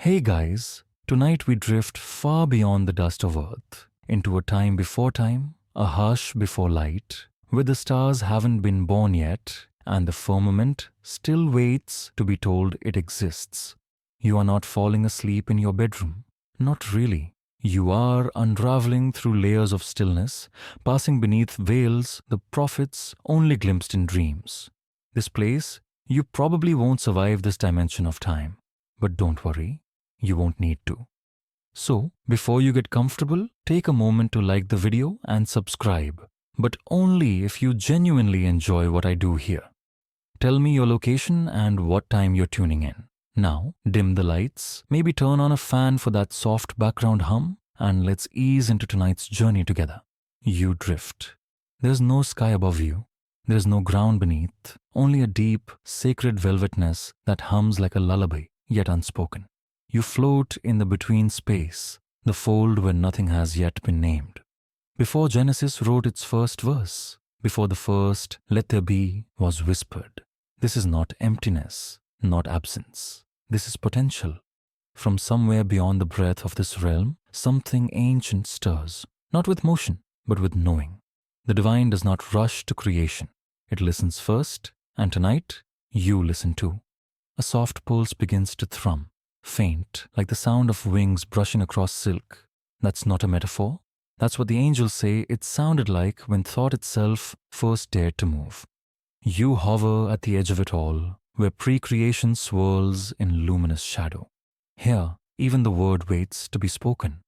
Hey guys, tonight we drift far beyond the dust of earth, into a time before time, a hush before light, where the stars haven't been born yet and the firmament still waits to be told it exists. You are not falling asleep in your bedroom. Not really. You are unraveling through layers of stillness, passing beneath veils the prophets only glimpsed in dreams. This place, you probably won't survive this dimension of time. But don't worry, you won't need to. So, before you get comfortable, take a moment to like the video and subscribe, but only if you genuinely enjoy what I do here. Tell me your location and what time you're tuning in. Now, dim the lights, maybe turn on a fan for that soft background hum, and let's ease into tonight's journey together. You drift. There's no sky above you. There's no ground beneath, only a deep, sacred velvetness that hums like a lullaby, yet unspoken. You float in the between space, the fold where nothing has yet been named. Before Genesis wrote its first verse, before the first "let there be" was whispered, this is not emptiness, not absence. This is potential. From somewhere beyond the breadth of this realm, something ancient stirs, not with motion, but with knowing. The divine does not rush to creation. It listens first, and tonight, you listen too. A soft pulse begins to thrum, faint, like the sound of wings brushing across silk. That's not a metaphor. That's what the angels say it sounded like when thought itself first dared to move. You hover at the edge of it all, where pre-creation swirls in luminous shadow. Here, even the word waits to be spoken.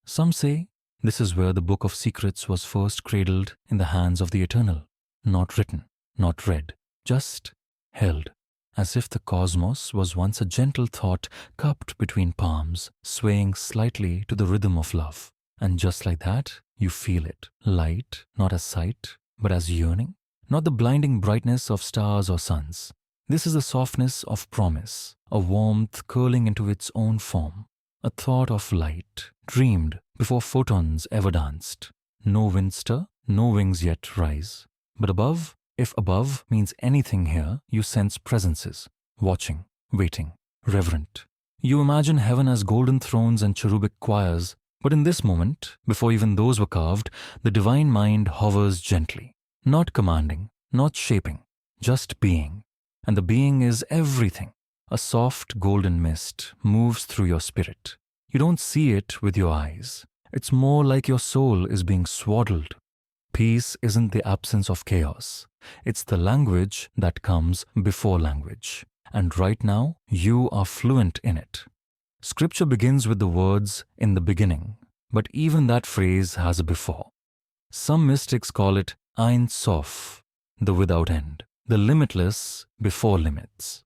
Some say this is where the Book of Secrets was first cradled in the hands of the Eternal. Not written, not read, just held. As if the cosmos was once a gentle thought cupped between palms, swaying slightly to the rhythm of love. And just like that, you feel it. Light, not as sight, but as yearning. Not the blinding brightness of stars or suns. This is the softness of promise, a warmth curling into its own form. A thought of light, dreamed before photons ever danced. No wind stir, no wings yet rise. But above, if above means anything here, you sense presences, watching, waiting, reverent. You imagine heaven as golden thrones and cherubic choirs, but in this moment, before even those were carved, the divine mind hovers gently, not commanding, not shaping, just being. And the being is everything. A soft golden mist moves through your spirit. You don't see it with your eyes. It's more like your soul is being swaddled. Peace isn't the absence of chaos. It's the language that comes before language. And right now, you are fluent in it. Scripture begins with the words, "in the beginning," but even that phrase has a before. Some mystics call it Ein Sof, the without end, the limitless before limits.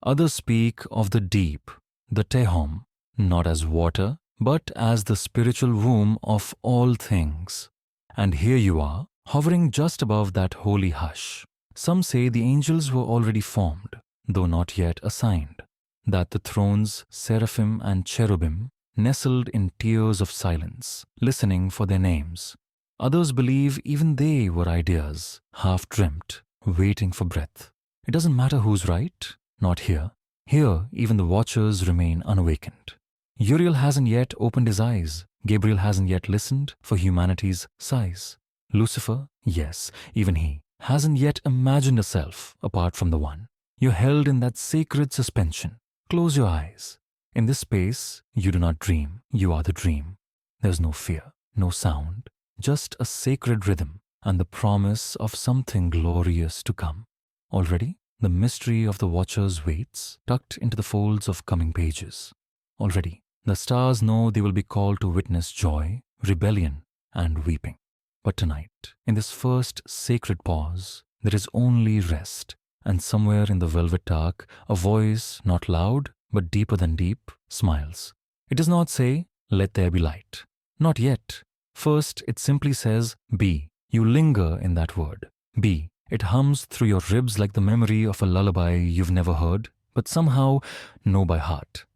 Others speak of the deep, the Tehom, not as water, but as the spiritual womb of all things. And here you are, hovering just above that holy hush. Some say the angels were already formed, though not yet assigned, that the thrones, seraphim and cherubim, nestled in tiers of silence, listening for their names. Others believe even they were ideas, half-dreamt, waiting for breath. It doesn't matter who's right, not here. Here, even the watchers remain unawakened. Uriel hasn't yet opened his eyes. Gabriel hasn't yet listened for humanity's sighs. Lucifer, yes, even he, hasn't yet imagined a self apart from the one. You're held in that sacred suspension. Close your eyes. In this space, you do not dream. You are the dream. There's no fear, no sound, just a sacred rhythm and the promise of something glorious to come. Already, the mystery of the watchers waits, tucked into the folds of coming pages. Already, the stars know they will be called to witness joy, rebellion, and weeping. But tonight, in this first sacred pause, there is only rest, and somewhere in the velvet dark, a voice, not loud, but deeper than deep, smiles. It does not say, "Let there be light." Not yet. First, it simply says, "Be." You linger in that word. Be. It hums through your ribs like the memory of a lullaby you've never heard, but somehow know by heart.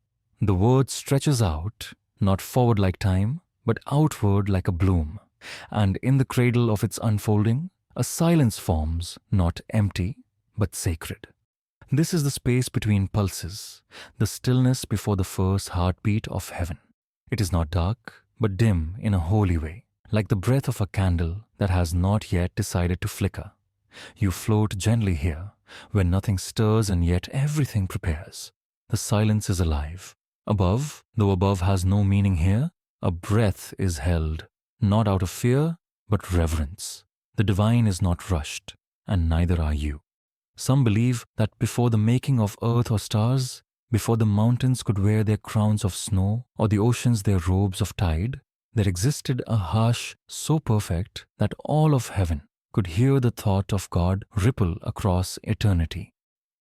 The word stretches out, not forward like time, but outward like a bloom. And in the cradle of its unfolding, a silence forms, not empty, but sacred. This is the space between pulses, the stillness before the first heartbeat of heaven. It is not dark, but dim in a holy way, like the breath of a candle that has not yet decided to flicker. You float gently here, where nothing stirs and yet everything prepares. The silence is alive. Above, though above has no meaning here, a breath is held, not out of fear, but reverence. The divine is not rushed, and neither are you. Some believe that before the making of earth or stars, before the mountains could wear their crowns of snow or the oceans their robes of tide, there existed a hush so perfect that all of heaven could hear the thought of God ripple across eternity.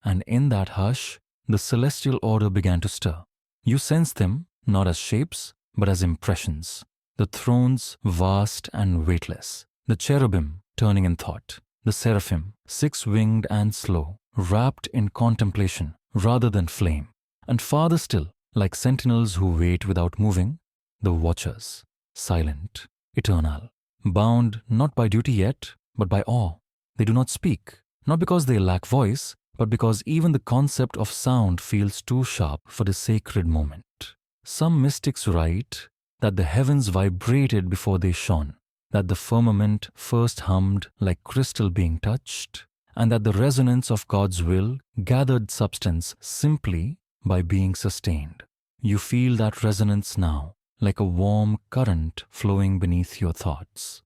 And in that hush, the celestial order began to stir. You sensed them not as shapes, but as impressions. The thrones vast and weightless, the cherubim turning in thought, the seraphim six-winged and slow, wrapped in contemplation rather than flame, and farther still, like sentinels who wait without moving, the watchers, silent, eternal, bound not by duty yet, but by awe. They do not speak, not because they lack voice, but because even the concept of sound feels too sharp for the sacred moment. Some mystics write that the heavens vibrated before they shone, that the firmament first hummed like crystal being touched, and that the resonance of God's will gathered substance simply by being sustained. You feel that resonance now, like a warm current flowing beneath your thoughts.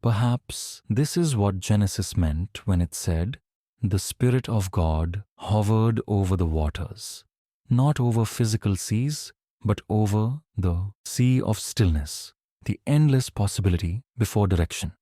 Perhaps this is what Genesis meant when it said, "The Spirit of God hovered over the waters," not over physical seas, but over the sea of stillness, the endless possibility before direction.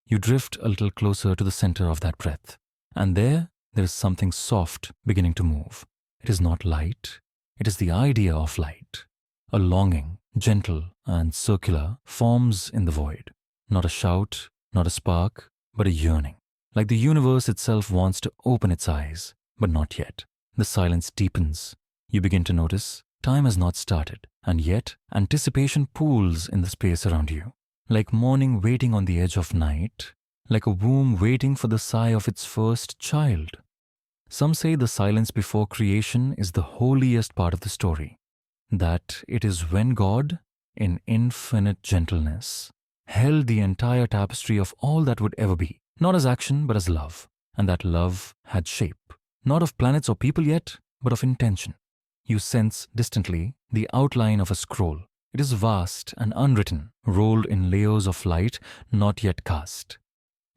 You drift a little closer to the center of that breath, and there is something soft beginning to move. It is not light, it is the idea of light. A longing, gentle and circular, forms in the void. Not a shout, not a spark, but a yearning. Like the universe itself wants to open its eyes, but not yet. The silence deepens. You begin to notice time has not started, and yet anticipation pools in the space around you. Like morning waiting on the edge of night, like a womb waiting for the sigh of its first child. Some say the silence before creation is the holiest part of the story, that it is when God, in infinite gentleness, held the entire tapestry of all that would ever be, not as action but as love, and that love had shape, not of planets or people yet, but of intention. You sense distantly the outline of a scroll. It is vast and unwritten, rolled in layers of light not yet cast.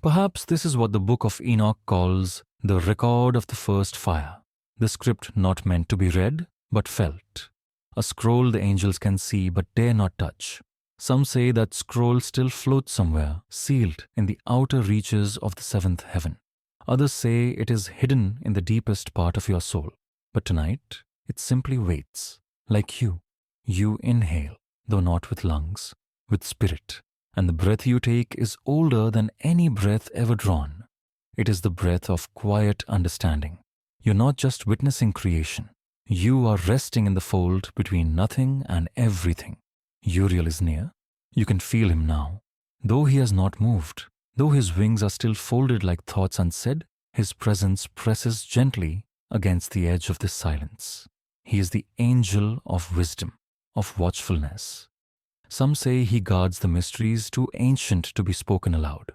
Perhaps this is what the Book of Enoch calls the record of the first fire, the script not meant to be read, but felt. A scroll the angels can see but dare not touch. Some say that scroll still floats somewhere, sealed in the outer reaches of the seventh heaven. Others say it is hidden in the deepest part of your soul. But tonight, it simply waits, like you. You inhale, though not with lungs, with spirit. And the breath you take is older than any breath ever drawn. It is the breath of quiet understanding. You're not just witnessing creation. You are resting in the fold between nothing and everything. Uriel is near. You can feel him now. Though he has not moved, though his wings are still folded like thoughts unsaid, his presence presses gently against the edge of this silence. He is the angel of wisdom, of watchfulness. Some say he guards the mysteries too ancient to be spoken aloud.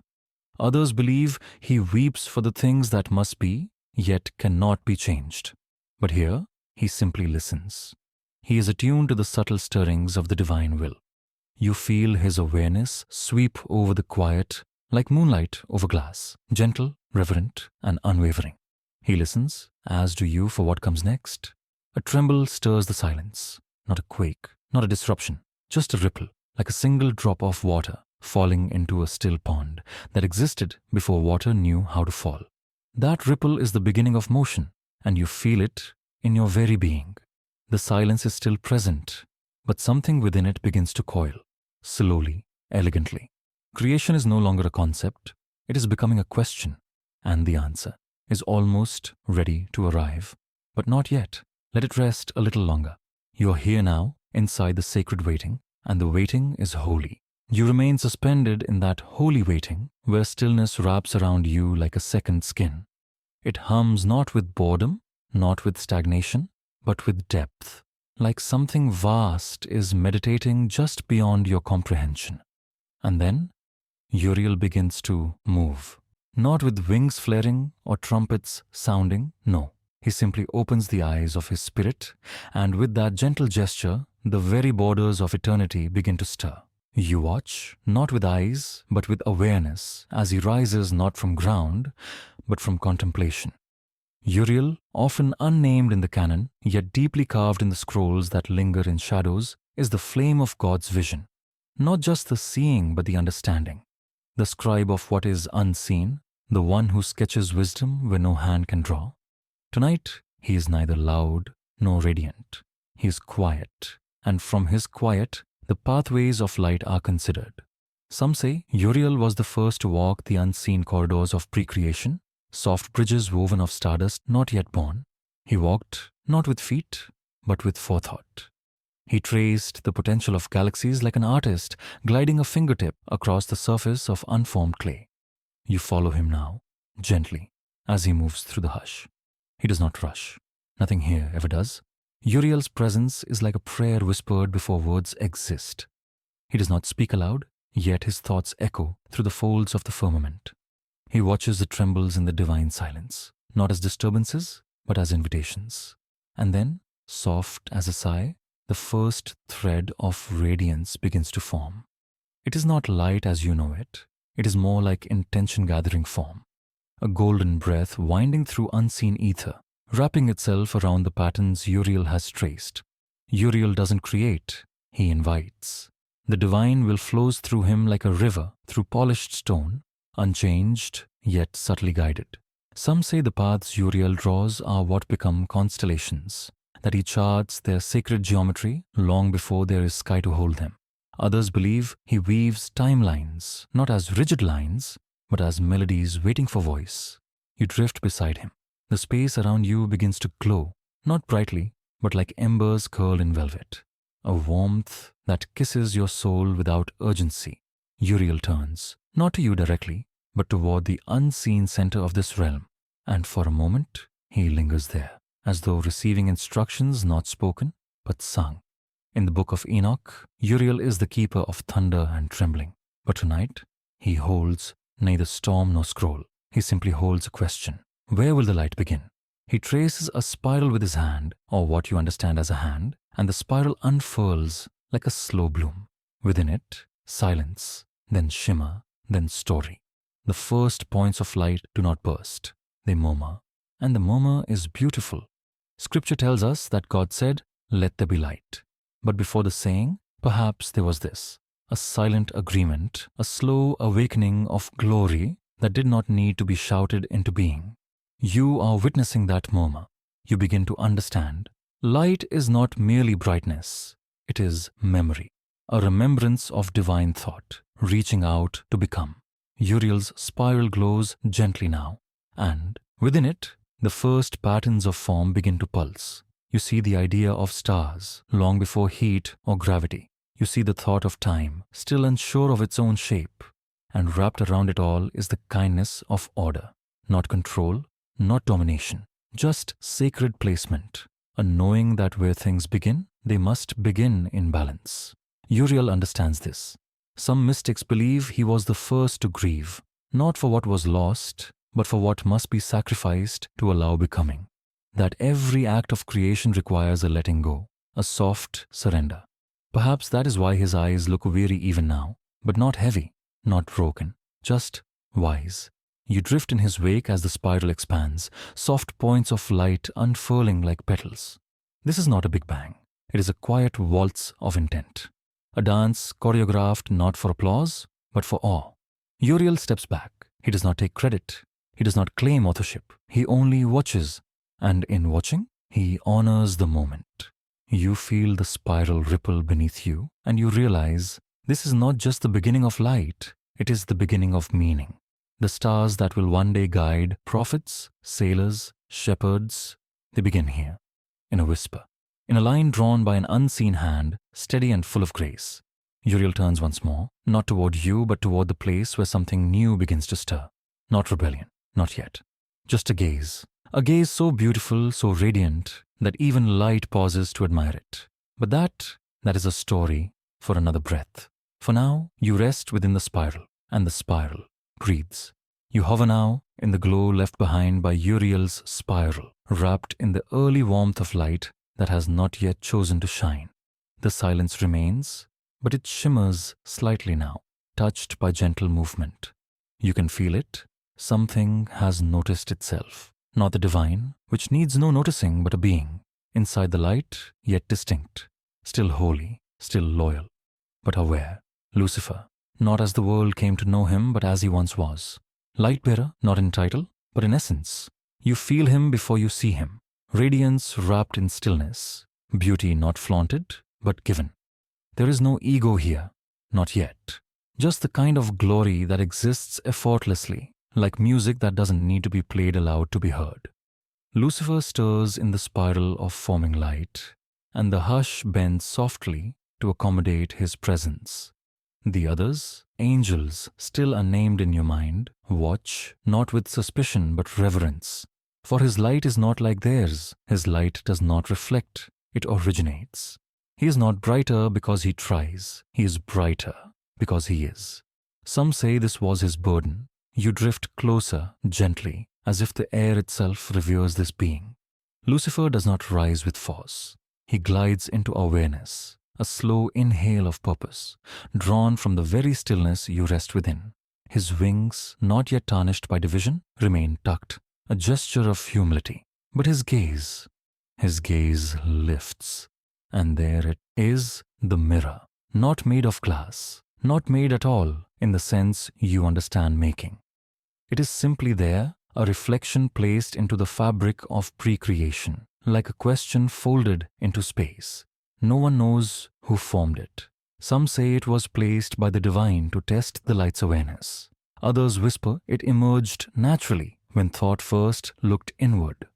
Others believe he weeps for the things that must be, yet cannot be changed. But here, he simply listens. He is attuned to the subtle stirrings of the divine will. You feel his awareness sweep over the quiet like moonlight over glass, gentle, reverent, and unwavering. He listens, as do you, for what comes next. A tremble stirs the silence, not a quake, not a disruption, just a ripple, like a single drop of water falling into a still pond that existed before water knew how to fall. That ripple is the beginning of motion, and you feel it in your very being. The silence is still present, but something within it begins to coil, slowly, elegantly. Creation is no longer a concept, it is becoming a question, and the answer is almost ready to arrive. But not yet. Let it rest a little longer. You are here now, inside the sacred waiting, and the waiting is holy. You remain suspended in that holy waiting, where stillness wraps around you like a second skin. It hums not with boredom, not with stagnation, but with depth, like something vast is meditating just beyond your comprehension. And then Uriel begins to move, not with wings flaring or trumpets sounding, no. He simply opens the eyes of his spirit, and with that gentle gesture, the very borders of eternity begin to stir. You watch, not with eyes, but with awareness, as he rises not from ground, but from contemplation. Uriel, often unnamed in the canon, yet deeply carved in the scrolls that linger in shadows, is the flame of God's vision. Not just the seeing, but the understanding. The scribe of what is unseen, the one who sketches wisdom where no hand can draw. Tonight, he is neither loud nor radiant. He is quiet, and from his quiet, the pathways of light are considered. Some say Uriel was the first to walk the unseen corridors of pre-creation, soft bridges woven of stardust not yet born. He walked not with feet, but with forethought. He traced the potential of galaxies like an artist gliding a fingertip across the surface of unformed clay. You follow him now, gently, as he moves through the hush. He does not rush. Nothing here ever does. Uriel's presence is like a prayer whispered before words exist. He does not speak aloud, yet his thoughts echo through the folds of the firmament. He watches the trembles in the divine silence, not as disturbances, but as invitations. And then, soft as a sigh, the first thread of radiance begins to form. It is not light as you know it. It is more like intention gathering form. A golden breath winding through unseen ether, wrapping itself around the patterns Uriel has traced. Uriel doesn't create, he invites. The divine will flows through him like a river through polished stone, unchanged yet subtly guided. Some say the paths Uriel draws are what become constellations, that he charts their sacred geometry long before there is sky to hold them. Others believe he weaves timelines, not as rigid lines, but as melodies waiting for voice. You drift beside him. The space around you begins to glow, not brightly, but like embers curled in velvet. A warmth that kisses your soul without urgency. Uriel turns, not to you directly, but toward the unseen center of this realm, and for a moment he lingers there, as though receiving instructions not spoken, but sung. In the Book of Enoch, Uriel is the keeper of thunder and trembling, but tonight he holds neither storm nor scroll. He simply holds a question. Where will the light begin? He traces a spiral with his hand, or what you understand as a hand, and the spiral unfurls like a slow bloom. Within it, silence, then shimmer, then story. The first points of light do not burst. They murmur, and the murmur is beautiful. Scripture tells us that God said, "Let there be light." But before the saying, perhaps there was this, a silent agreement, a slow awakening of glory that did not need to be shouted into being. You are witnessing that murmur. You begin to understand. Light is not merely brightness. It is memory, a remembrance of divine thought, reaching out to become. Uriel's spiral glows gently now, and within it, the first patterns of form begin to pulse. You see the idea of stars long before heat or gravity. You see the thought of time, still unsure of its own shape, and wrapped around it all is the kindness of order, not control, not domination, just sacred placement, a knowing that where things begin, they must begin in balance. Uriel understands this. Some mystics believe he was the first to grieve, not for what was lost, but for what must be sacrificed to allow becoming. That every act of creation requires a letting go, a soft surrender. Perhaps that is why his eyes look weary even now, but not heavy, not broken, just wise. You drift in his wake as the spiral expands, soft points of light unfurling like petals. This is not a big bang. It is a quiet waltz of intent. A dance choreographed not for applause, but for awe. Uriel steps back. He does not take credit. He does not claim authorship. He only watches. And in watching, he honors the moment. You feel the spiral ripple beneath you, and you realize this is not just the beginning of light, it is the beginning of meaning. The stars that will one day guide prophets, sailors, shepherds, they begin here, in a whisper, in a line drawn by an unseen hand, steady and full of grace. Uriel turns once more, not toward you, but toward the place where something new begins to stir. Not rebellion, not yet. Just a gaze, A gaze so beautiful, so radiant, that even light pauses to admire it. But that is a story for another breath. For now, you rest within the spiral, and the spiral breathes. You hover now in the glow left behind by Uriel's spiral, wrapped in the early warmth of light that has not yet chosen to shine. The silence remains, but it shimmers slightly now, touched by gentle movement. You can feel it. Something has noticed itself. Not the divine, which needs no noticing but a being, inside the light, yet distinct, still holy, still loyal, but aware. Lucifer, not as the world came to know him, but as he once was. Light-bearer, not in title, but in essence. You feel him before you see him. Radiance wrapped in stillness. Beauty not flaunted, but given. There is no ego here, not yet. Just the kind of glory that exists effortlessly, like music that doesn't need to be played aloud to be heard. Lucifer stirs in the spiral of forming light, and the hush bends softly to accommodate his presence. The others, angels still unnamed in your mind, watch, not with suspicion but reverence. For his light is not like theirs. His light does not reflect, it originates. He is not brighter because he tries. He is brighter because he is. Some say this was his burden. You drift closer, gently, as if the air itself reveres this being. Lucifer does not rise with force. He glides into awareness, a slow inhale of purpose, drawn from the very stillness you rest within. His wings, not yet tarnished by division, remain tucked, a gesture of humility. But his gaze lifts, and there it is, the mirror, not made of glass, not made at all in the sense you understand making. It is simply there, a reflection placed into the fabric of pre-creation, like a question folded into space. No one knows who formed it. Some say it was placed by the divine to test the light's awareness. Others whisper it emerged naturally when thought first looked inward.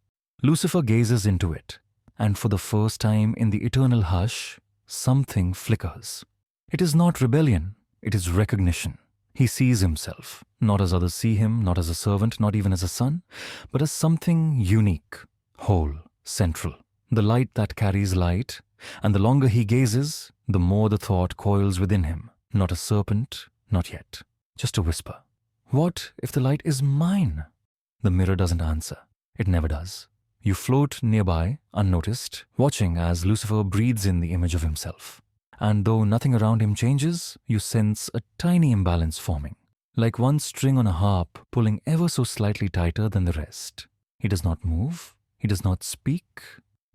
Lucifer gazes into it, and for the first time in the eternal hush, something flickers. It is not rebellion, it is recognition. He sees himself, not as others see him, not as a servant, not even as a son, but as something unique, whole, central. The light that carries light, and the longer he gazes, the more the thought coils within him. Not a serpent, not yet, just a whisper. What if the light is mine? The mirror doesn't answer. It never does. You float nearby, unnoticed, watching as Lucifer breathes in the image of himself. And though nothing around him changes, you sense a tiny imbalance forming, like one string on a harp pulling ever so slightly tighter than the rest. He does not move, he does not speak,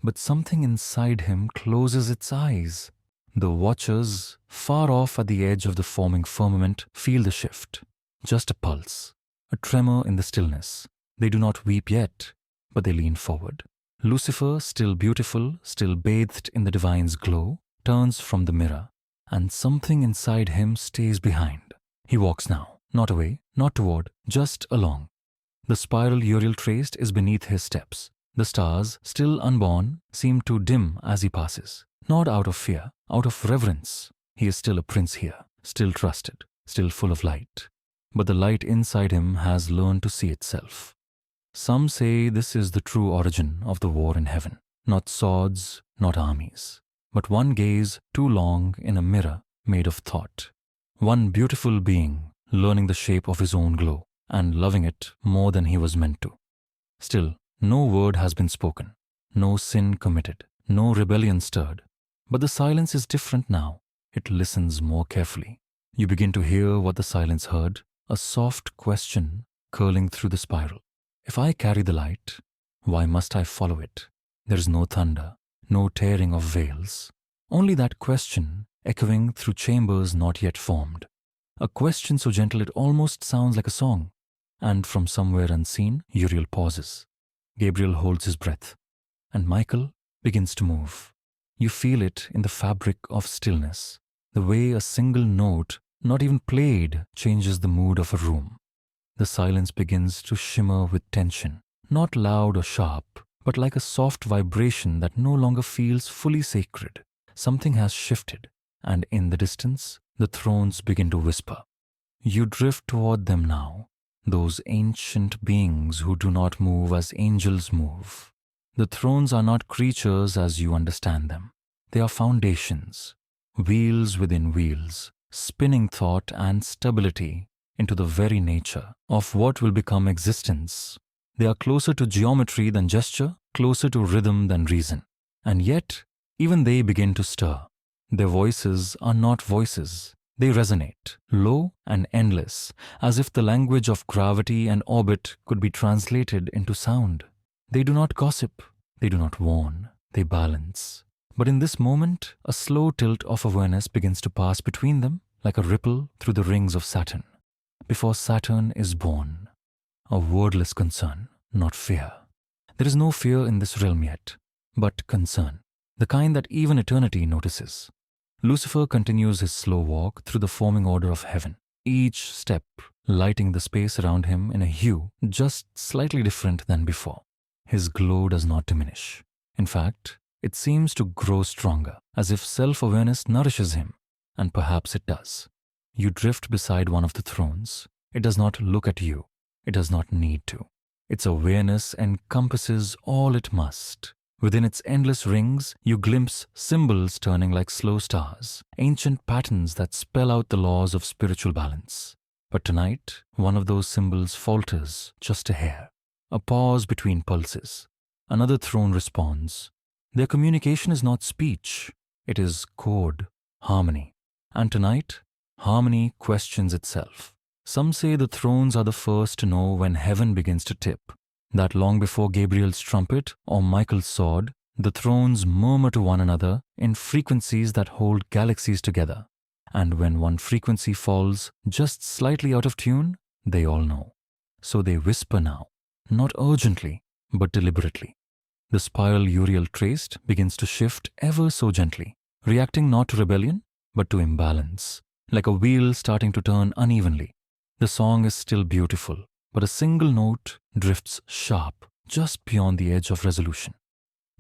but something inside him closes its eyes. The watchers, far off at the edge of the forming firmament, feel the shift. Just a pulse, a tremor in the stillness. They do not weep yet, but they lean forward. Lucifer, still beautiful, still bathed in the divine's glow, turns from the mirror, and something inside him stays behind. He walks now, not away, not toward, just along. The spiral Uriel traced is beneath his steps. The stars, still unborn, seem to dim as he passes. Not out of fear, out of reverence. He is still a prince here, still trusted, still full of light. But the light inside him has learned to see itself. Some say this is the true origin of the war in heaven. Not swords, not armies, but one gaze too long in a mirror made of thought. One beautiful being learning the shape of his own glow and loving it more than he was meant to. Still, no word has been spoken, no sin committed, no rebellion stirred. But the silence is different now. It listens more carefully. You begin to hear what the silence heard, a soft question curling through the spiral. If I carry the light, why must I follow it? There is no thunder, no tearing of veils, only that question echoing through chambers not yet formed. A question so gentle it almost sounds like a song. And from somewhere unseen, Uriel pauses. Gabriel holds his breath, and Michael begins to move. You feel it in the fabric of stillness, the way a single note, not even played, changes the mood of a room. The silence begins to shimmer with tension, not loud or sharp, but like a soft vibration that no longer feels fully sacred. Something has shifted, and in the distance, the thrones begin to whisper. You drift toward them now, those ancient beings who do not move as angels move. The thrones are not creatures as you understand them. They are foundations, wheels within wheels, spinning thought and stability into the very nature of what will become existence. They are closer to geometry than gesture, closer to rhythm than reason. And yet, even they begin to stir. Their voices are not voices. They resonate, low and endless, as if the language of gravity and orbit could be translated into sound. They do not gossip, they do not warn, they balance. But in this moment, a slow tilt of awareness begins to pass between them like a ripple through the rings of Saturn. Before Saturn is born, a wordless concern, not fear. There is no fear in this realm yet, but concern, the kind that even eternity notices. Lucifer continues his slow walk through the forming order of heaven, each step lighting the space around him in a hue just slightly different than before. His glow does not diminish. In fact, it seems to grow stronger, as if self-awareness nourishes him, and perhaps it does. You drift beside one of the thrones. It does not look at you. It does not need to. Its awareness encompasses all it must. Within its endless rings, you glimpse symbols turning like slow stars, ancient patterns that spell out the laws of spiritual balance. But tonight, one of those symbols falters just a hair. A pause between pulses. Another throne responds. Their communication is not speech. It is chord, harmony. And tonight, harmony questions itself. Some say the thrones are the first to know when heaven begins to tip. That long before Gabriel's trumpet or Michael's sword, the thrones murmur to one another in frequencies that hold galaxies together. And when one frequency falls just slightly out of tune, they all know. So they whisper now, not urgently, but deliberately. The spiral Uriel traced begins to shift ever so gently, reacting not to rebellion, but to imbalance, like a wheel starting to turn unevenly. The song is still beautiful, but a single note drifts sharp just beyond the edge of resolution.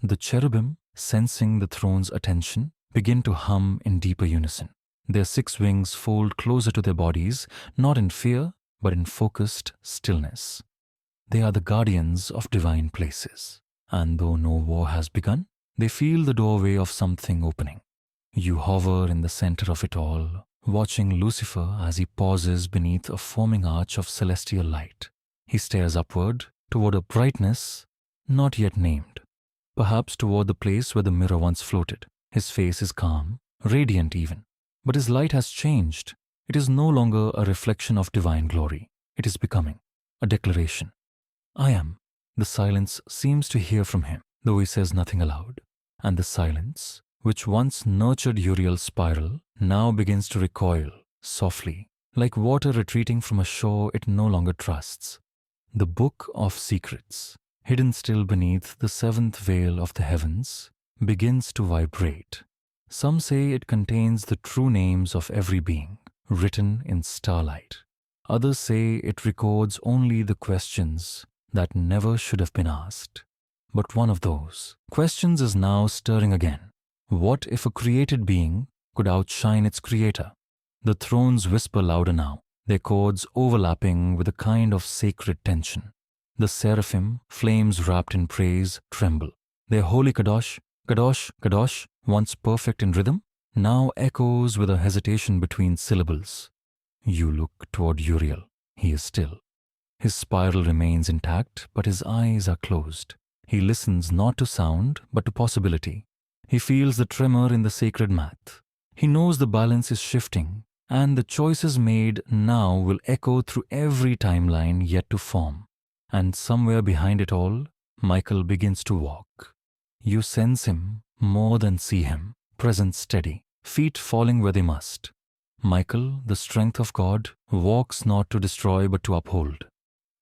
The cherubim, sensing the throne's attention, begin to hum in deeper unison. Their 6 wings fold closer to their bodies, not in fear, but in focused stillness. They are the guardians of divine places, and though no war has begun, they feel the doorway of something opening. You hover in the center of it all, watching Lucifer as he pauses beneath a foaming arch of celestial light. He stares upward, toward a brightness not yet named, perhaps toward the place where the mirror once floated. His face is calm, radiant even, but his light has changed. It is no longer a reflection of divine glory. It is becoming a declaration. I am. The silence seems to hear from him, though he says nothing aloud. And the silence, which once nurtured Uriel's spiral, now begins to recoil, softly, like water retreating from a shore it no longer trusts. The Book of Secrets, hidden still beneath the 7th veil of the heavens, begins to vibrate. Some say it contains the true names of every being, written in starlight. Others say it records only the questions that never should have been asked. But one of those questions is now stirring again. What if a created being could outshine its creator? The thrones whisper louder now, their chords overlapping with a kind of sacred tension. The seraphim, flames wrapped in praise, tremble. Their holy Kadosh, Kadosh, Kadosh, once perfect in rhythm, now echoes with a hesitation between syllables. You look toward Uriel. He is still. His spiral remains intact, but his eyes are closed. He listens not to sound, but to possibility. He feels the tremor in the sacred math. He knows the balance is shifting, and the choices made now will echo through every timeline yet to form. And somewhere behind it all, Michael begins to walk. You sense him more than see him, present steady, feet falling where they must. Michael, the strength of God, walks not to destroy but to uphold.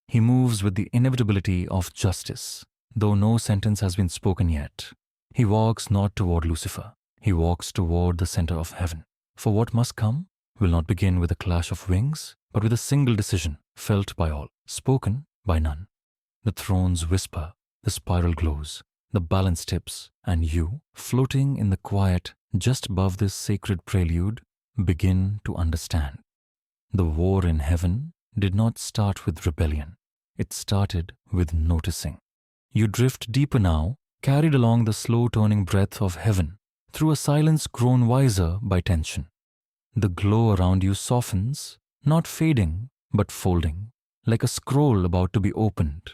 He moves with the inevitability of justice, though no sentence has been spoken yet. He walks not toward Lucifer. He walks toward the center of heaven. For what must come will not begin with a clash of wings, but with a single decision, felt by all, spoken by none. The thrones whisper, the spiral glows, the balance tips, and you, floating in the quiet just above this sacred prelude, begin to understand. The war in heaven did not start with rebellion. It started with noticing. You drift deeper now, carried along the slow-turning breath of heaven, through a silence grown wiser by tension. The glow around you softens, not fading, but folding, like a scroll about to be opened.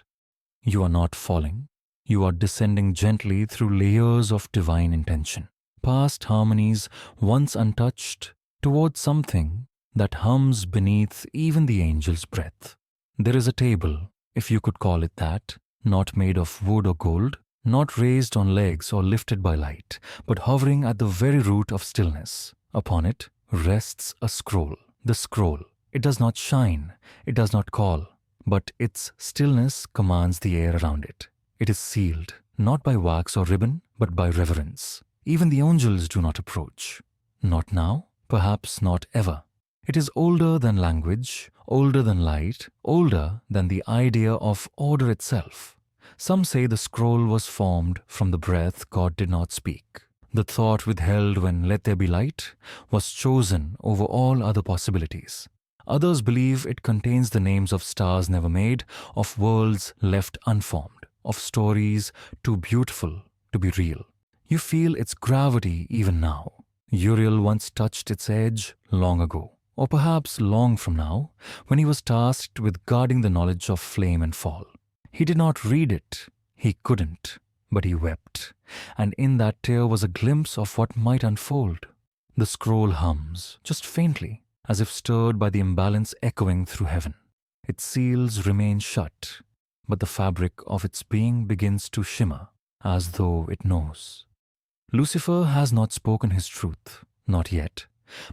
You are not falling. You are descending gently through layers of divine intention, past harmonies once untouched, towards something that hums beneath even the angel's breath. There is a table, if you could call it that, not made of wood or gold, not raised on legs or lifted by light, but hovering at the very root of stillness. Upon it rests a scroll. The scroll. It does not shine, it does not call, but its stillness commands the air around it. It is sealed, not by wax or ribbon, but by reverence. Even the angels do not approach. Not now, perhaps not ever. It is older than language, older than light, older than the idea of order itself. Some say the scroll was formed from the breath God did not speak. The thought withheld when "let there be light" was chosen over all other possibilities. Others believe it contains the names of stars never made, of worlds left unformed, of stories too beautiful to be real. You feel its gravity even now. Uriel once touched its edge long ago, or perhaps long from now, when he was tasked with guarding the knowledge of flame and fall. He did not read it. He couldn't. But he wept, and in that tear was a glimpse of what might unfold. The scroll hums, just faintly, as if stirred by the imbalance echoing through heaven. Its seals remain shut, but the fabric of its being begins to shimmer, as though it knows. Lucifer has not spoken his truth, not yet,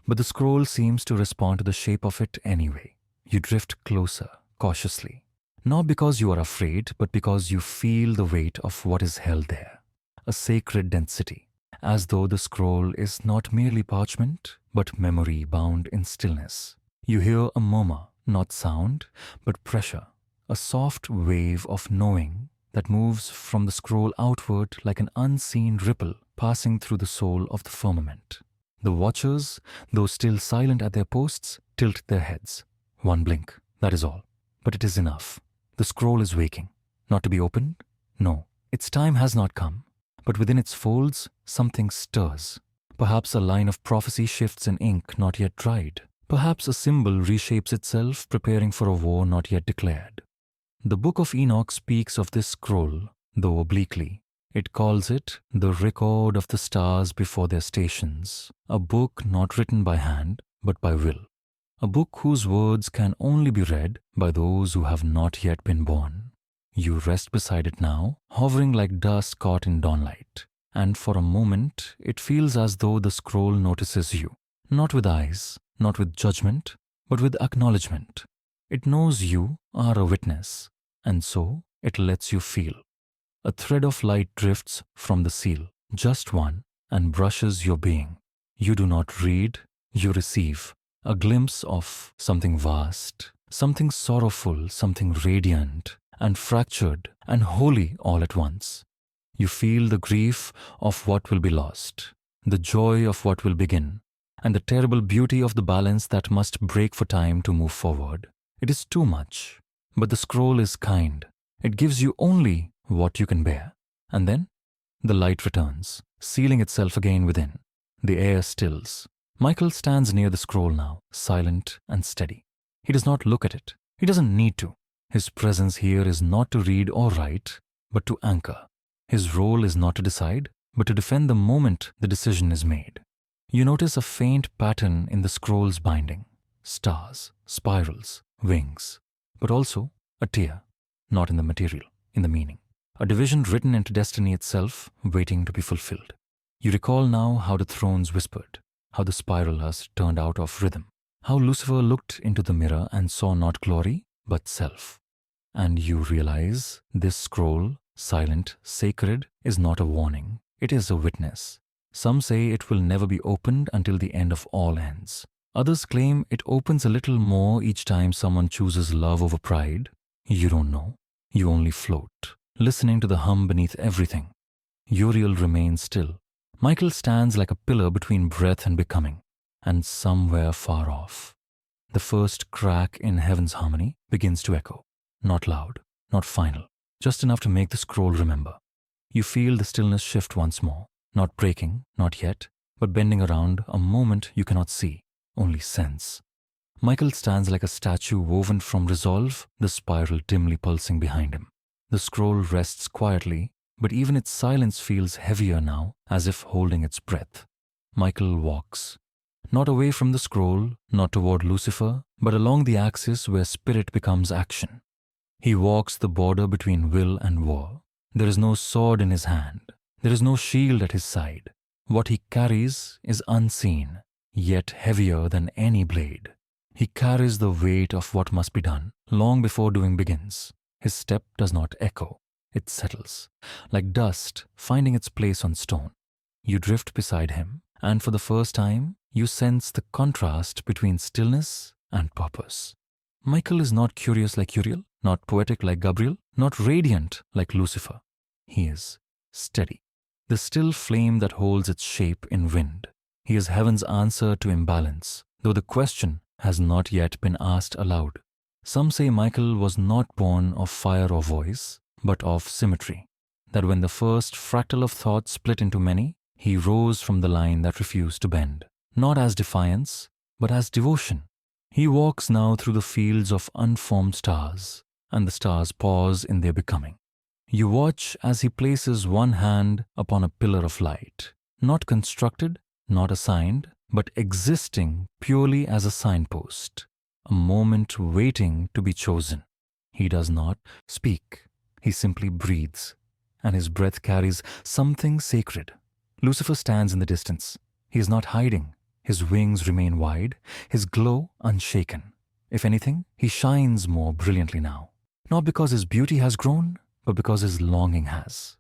but the scroll seems to respond to the shape of it anyway. You drift closer, cautiously. Not because you are afraid, but because you feel the weight of what is held there. A sacred density, as though the scroll is not merely parchment, but memory bound in stillness. You hear a murmur, not sound, but pressure, a soft wave of knowing that moves from the scroll outward like an unseen ripple passing through the soul of the firmament. The watchers, though still silent at their posts, tilt their heads. One blink, that is all. But it is enough. The scroll is waking. Not to be opened? No, its time has not come. But within its folds, something stirs. Perhaps a line of prophecy shifts in ink not yet dried. Perhaps a symbol reshapes itself, preparing for a war not yet declared. The Book of Enoch speaks of this scroll, though obliquely. It calls it the record of the stars before their stations, a book not written by hand, but by will. A book whose words can only be read by those who have not yet been born. You rest beside it now, hovering like dust caught in dawnlight, and for a moment it feels as though the scroll notices you, not with eyes, not with judgment, but with acknowledgement. It knows you are a witness, and so it lets you feel. A thread of light drifts from the seal, just one, and brushes your being. You do not read, you receive. A glimpse of something vast, something sorrowful, something radiant, and fractured and holy all at once. You feel the grief of what will be lost, the joy of what will begin, and the terrible beauty of the balance that must break for time to move forward. It is too much, but the scroll is kind. It gives you only what you can bear. And then the light returns, sealing itself again within. The air stills. Michael stands near the scroll now, silent and steady. He does not look at it. He doesn't need to. His presence here is not to read or write, but to anchor. His role is not to decide, but to defend the moment the decision is made. You notice a faint pattern in the scroll's binding. Stars, spirals, wings, but also a tear, not in the material, in the meaning. A division written into destiny itself, waiting to be fulfilled. You recall now how the thrones whispered, how the spiralers turned out of rhythm, how Lucifer looked into the mirror and saw not glory, but self. And you realize this scroll, silent, sacred, is not a warning. It is a witness. Some say it will never be opened until the end of all ends. Others claim it opens a little more each time someone chooses love over pride. You don't know. You only float, listening to the hum beneath everything. Uriel remains still. Michael stands like a pillar between breath and becoming, and somewhere far off, The first crack in heaven's harmony begins to echo. Not loud, not final, just enough to make the scroll remember. You feel the stillness shift once more, not breaking, not yet, but bending around a moment you cannot see, only sense. Michael stands like a statue woven from resolve, the spiral dimly pulsing behind him. The scroll rests quietly, but even its silence feels heavier now, as if holding its breath. Michael walks. Not away from the scroll, not toward Lucifer, but along the axis where spirit becomes action. He walks the border between will and war. There is no sword in his hand. There is no shield at his side. What he carries is unseen, yet heavier than any blade. He carries the weight of what must be done, long before doing begins. His step does not echo. It settles, like dust finding its place on stone. You drift beside him, and for the first time, you sense the contrast between stillness and purpose. Michael is not curious like Uriel, not poetic like Gabriel, not radiant like Lucifer. He is steady, the still flame that holds its shape in wind. He is heaven's answer to imbalance, though the question has not yet been asked aloud. Some say Michael was not born of fire or voice, but of symmetry, that when the first fractal of thought split into many, he rose from the line that refused to bend, not as defiance, but as devotion. He walks now through the fields of unformed stars, and the stars pause in their becoming. You watch as he places one hand upon a pillar of light, not constructed, not assigned, but existing purely as a signpost, a moment waiting to be chosen. He does not speak, he simply breathes, and his breath carries something sacred. Lucifer stands in the distance. He is not hiding. His wings remain wide, his glow unshaken. If anything, he shines more brilliantly now, not because his beauty has grown, but because his longing has.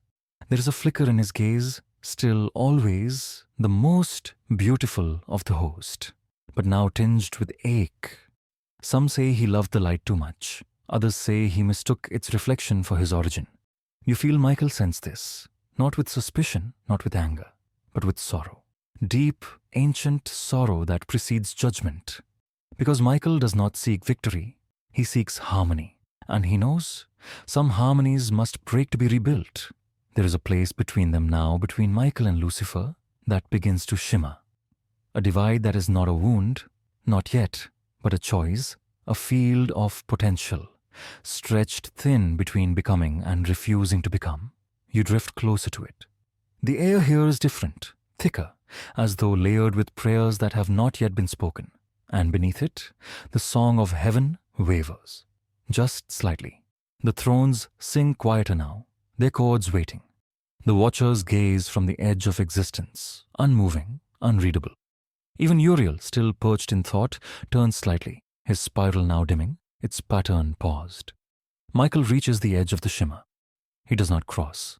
There is a flicker in his gaze, still always the most beautiful of the host, but now tinged with ache. Some say he loved the light too much. Others say he mistook its reflection for his origin. You feel Michael sense this, not with suspicion, not with anger, but with sorrow. Deep, ancient sorrow that precedes judgment. Because Michael does not seek victory, he seeks harmony. And he knows some harmonies must break to be rebuilt. There is a place between them now, between Michael and Lucifer, that begins to shimmer. A divide that is not a wound, not yet, but a choice, a field of potential, stretched thin between becoming and refusing to become. You drift closer to it. The air here is different, thicker, as though layered with prayers that have not yet been spoken. And beneath it, the song of heaven wavers. Just slightly. The thrones sing quieter now, their chords waiting. The watchers gaze from the edge of existence, unmoving, unreadable. Even Uriel, still perched in thought, turns slightly, his spiral now dimming, its pattern paused. Michael reaches the edge of the shimmer. He does not cross.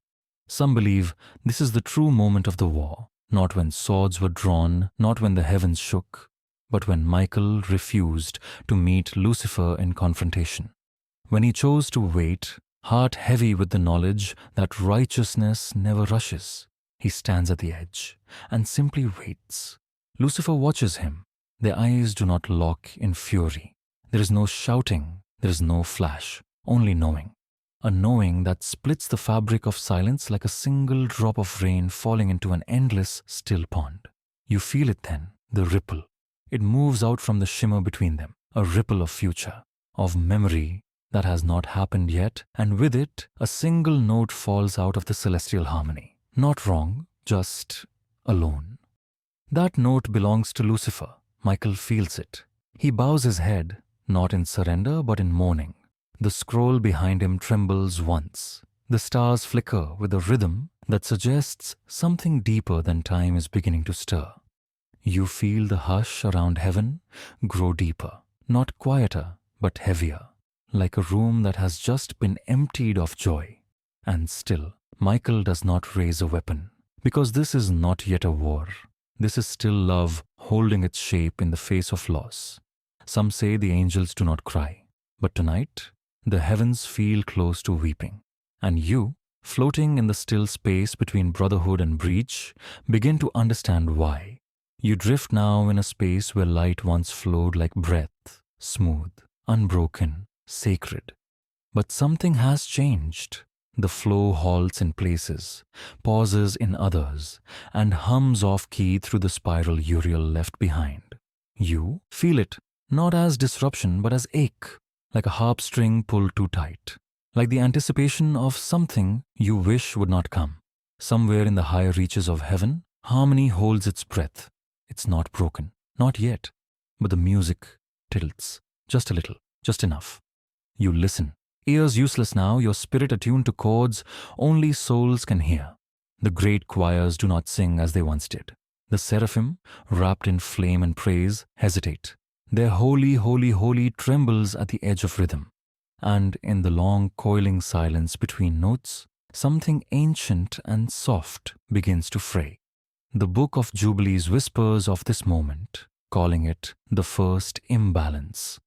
Some believe this is the true moment of the war, not when swords were drawn, not when the heavens shook, but when Michael refused to meet Lucifer in confrontation. When he chose to wait, heart heavy with the knowledge that righteousness never rushes, he stands at the edge and simply waits. Lucifer watches him. Their eyes do not lock in fury. There is no shouting, there is no flash, only knowing. A knowing that splits the fabric of silence like a single drop of rain falling into an endless, still pond. You feel it then, the ripple. It moves out from the shimmer between them, a ripple of future, of memory that has not happened yet, and with it, a single note falls out of the celestial harmony. Not wrong, just alone. That note belongs to Lucifer. Michael feels it. He bows his head, not in surrender but in mourning. The scroll behind him trembles once. The stars flicker with a rhythm that suggests something deeper than time is beginning to stir. You feel the hush around heaven grow deeper, not quieter, but heavier, like a room that has just been emptied of joy. And still, Michael does not raise a weapon, because this is not yet a war. This is still love holding its shape in the face of loss. Some say the angels do not cry, but tonight, the heavens feel close to weeping. And you, floating in the still space between brotherhood and breach, begin to understand why. You drift now in a space where light once flowed like breath, smooth, unbroken, sacred. But something has changed. The flow halts in places, pauses in others, and hums off key through the spiral Uriel left behind. You feel it, not as disruption but as ache, like a harp string pulled too tight, like the anticipation of something you wish would not come. Somewhere in the higher reaches of heaven, harmony holds its breath. It's not broken, not yet, but the music tilts, just a little, just enough. You listen. Ears useless now, your spirit attuned to chords only souls can hear. The great choirs do not sing as they once did. The seraphim, wrapped in flame and praise, hesitate. Their holy, holy, holy trembles at the edge of rhythm. And in the long coiling silence between notes, something ancient and soft begins to fray. The Book of Jubilees whispers of this moment, calling it the first imbalance.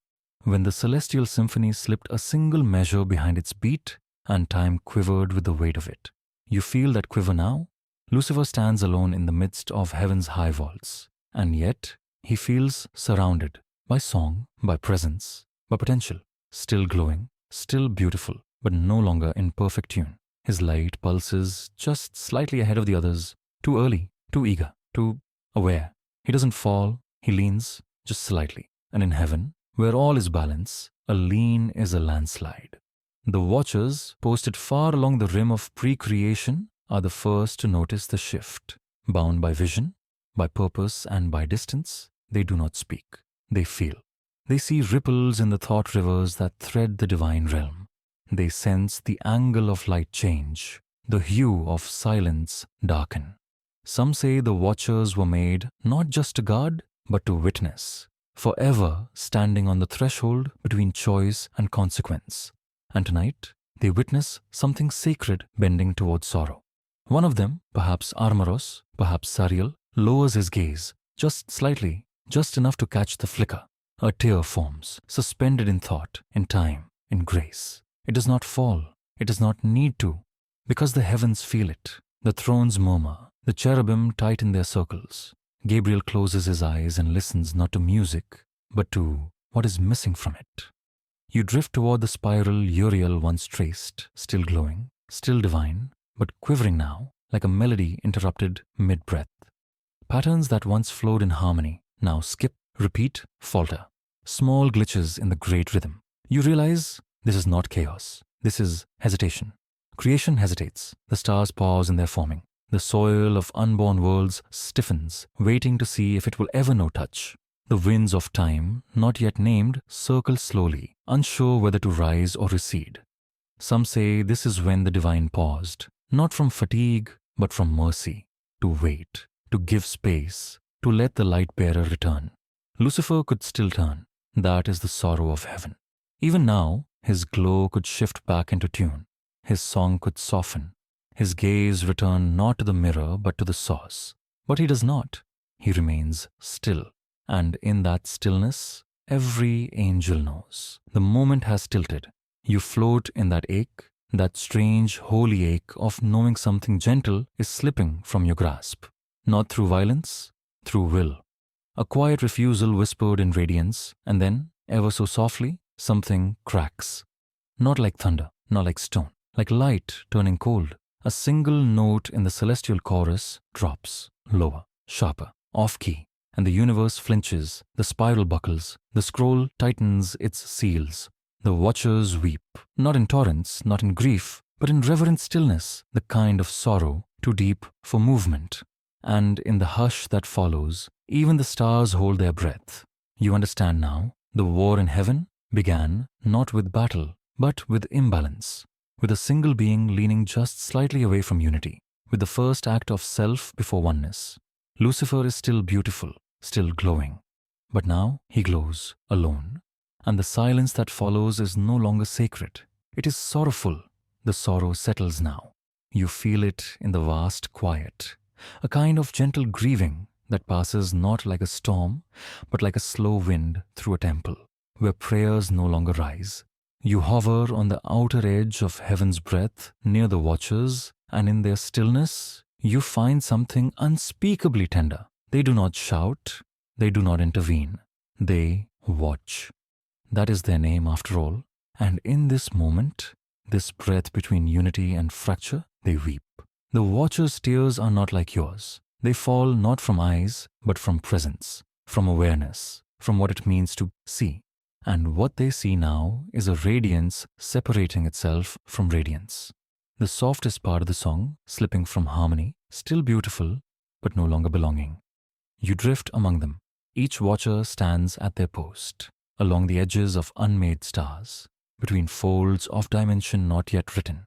When the celestial symphony slipped a single measure behind its beat and time quivered with the weight of it. You feel that quiver now? Lucifer stands alone in the midst of heaven's high vaults, and yet he feels surrounded by song, by presence, by potential, still glowing, still beautiful, but no longer in perfect tune. His light pulses just slightly ahead of the others, too early, too eager, too aware. He doesn't fall, he leans just slightly, and in heaven, where all is balance, a lean is a landslide. The watchers, posted far along the rim of pre-creation, are the first to notice the shift. Bound by vision, by purpose, and by distance, they do not speak. They feel. They see ripples in the thought rivers that thread the divine realm. They sense the angle of light change, the hue of silence darken. Some say the watchers were made not just to guard, but to witness, forever standing on the threshold between choice and consequence. And tonight, they witness something sacred bending towards sorrow. One of them, perhaps Armoros, perhaps Sariel, lowers his gaze, just slightly, just enough to catch the flicker. A tear forms, suspended in thought, in time, in grace. It does not fall, it does not need to, because the heavens feel it. The thrones murmur, the cherubim tighten their circles. Gabriel closes his eyes and listens not to music, but to what is missing from it. You drift toward the spiral Uriel once traced, still glowing, still divine, but quivering now, like a melody interrupted mid-breath. Patterns that once flowed in harmony, now skip, repeat, falter. Small glitches in the great rhythm. You realize this is not chaos, this is hesitation. Creation hesitates, the stars pause in their forming. The soil of unborn worlds stiffens, waiting to see if it will ever know touch. The winds of time, not yet named, circle slowly, unsure whether to rise or recede. Some say this is when the divine paused, not from fatigue, but from mercy, to wait, to give space, to let the light bearer return. Lucifer could still turn. That is the sorrow of heaven. Even now, his glow could shift back into tune. His song could soften. His gaze return not to the mirror but to the source. But he does not. He remains still. And in that stillness, every angel knows. The moment has tilted. You float in that ache, that strange, holy ache of knowing something gentle is slipping from your grasp. Not through violence, through will. A quiet refusal whispered in radiance, and then, ever so softly, something cracks. Not like thunder, not like stone, like light turning cold. A single note in the celestial chorus drops, lower, sharper, off-key, and the universe flinches, the spiral buckles, the scroll tightens its seals. The watchers weep, not in torrents, not in grief, but in reverent stillness, the kind of sorrow too deep for movement. And in the hush that follows, even the stars hold their breath. You understand now, the war in heaven began not with battle, but with imbalance. With a single being leaning just slightly away from unity, with the first act of self before oneness. Lucifer is still beautiful, still glowing. But now he glows, alone. And the silence that follows is no longer sacred. It is sorrowful. The sorrow settles now. You feel it in the vast quiet. A kind of gentle grieving that passes not like a storm, but like a slow wind through a temple, where prayers no longer rise. You hover on the outer edge of heaven's breath near the watchers, and in their stillness, you find something unspeakably tender. They do not shout, they do not intervene, they watch. That is their name after all. And in this moment, this breath between unity and fracture, they weep. The watcher's tears are not like yours. They fall not from eyes, but from presence, from awareness, from what it means to see. And what they see now is a radiance separating itself from radiance. The softest part of the song, slipping from harmony, still beautiful, but no longer belonging. You drift among them. Each watcher stands at their post, along the edges of unmade stars, between folds of dimension not yet written.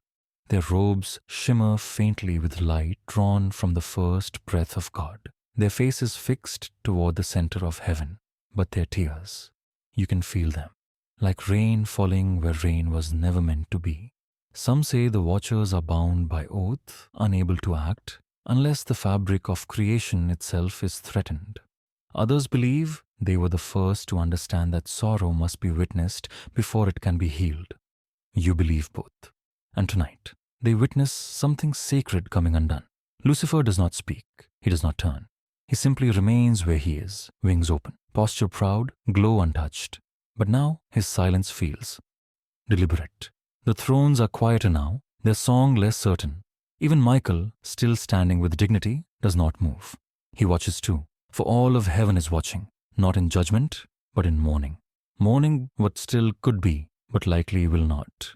Their robes shimmer faintly with light drawn from the first breath of God. Their faces fixed toward the center of heaven, but their tears, you can feel them, like rain falling where rain was never meant to be. Some say the watchers are bound by oath, unable to act, unless the fabric of creation itself is threatened. Others believe they were the first to understand that sorrow must be witnessed before it can be healed. You believe both. And tonight, they witness something sacred coming undone. Lucifer does not speak. He does not turn. He simply remains where he is, wings open, posture proud, glow untouched. But now his silence feels deliberate. The thrones are quieter now, their song less certain. Even Michael, still standing with dignity, does not move. He watches too, for all of heaven is watching, not in judgment, but in mourning. Mourning what still could be, but likely will not.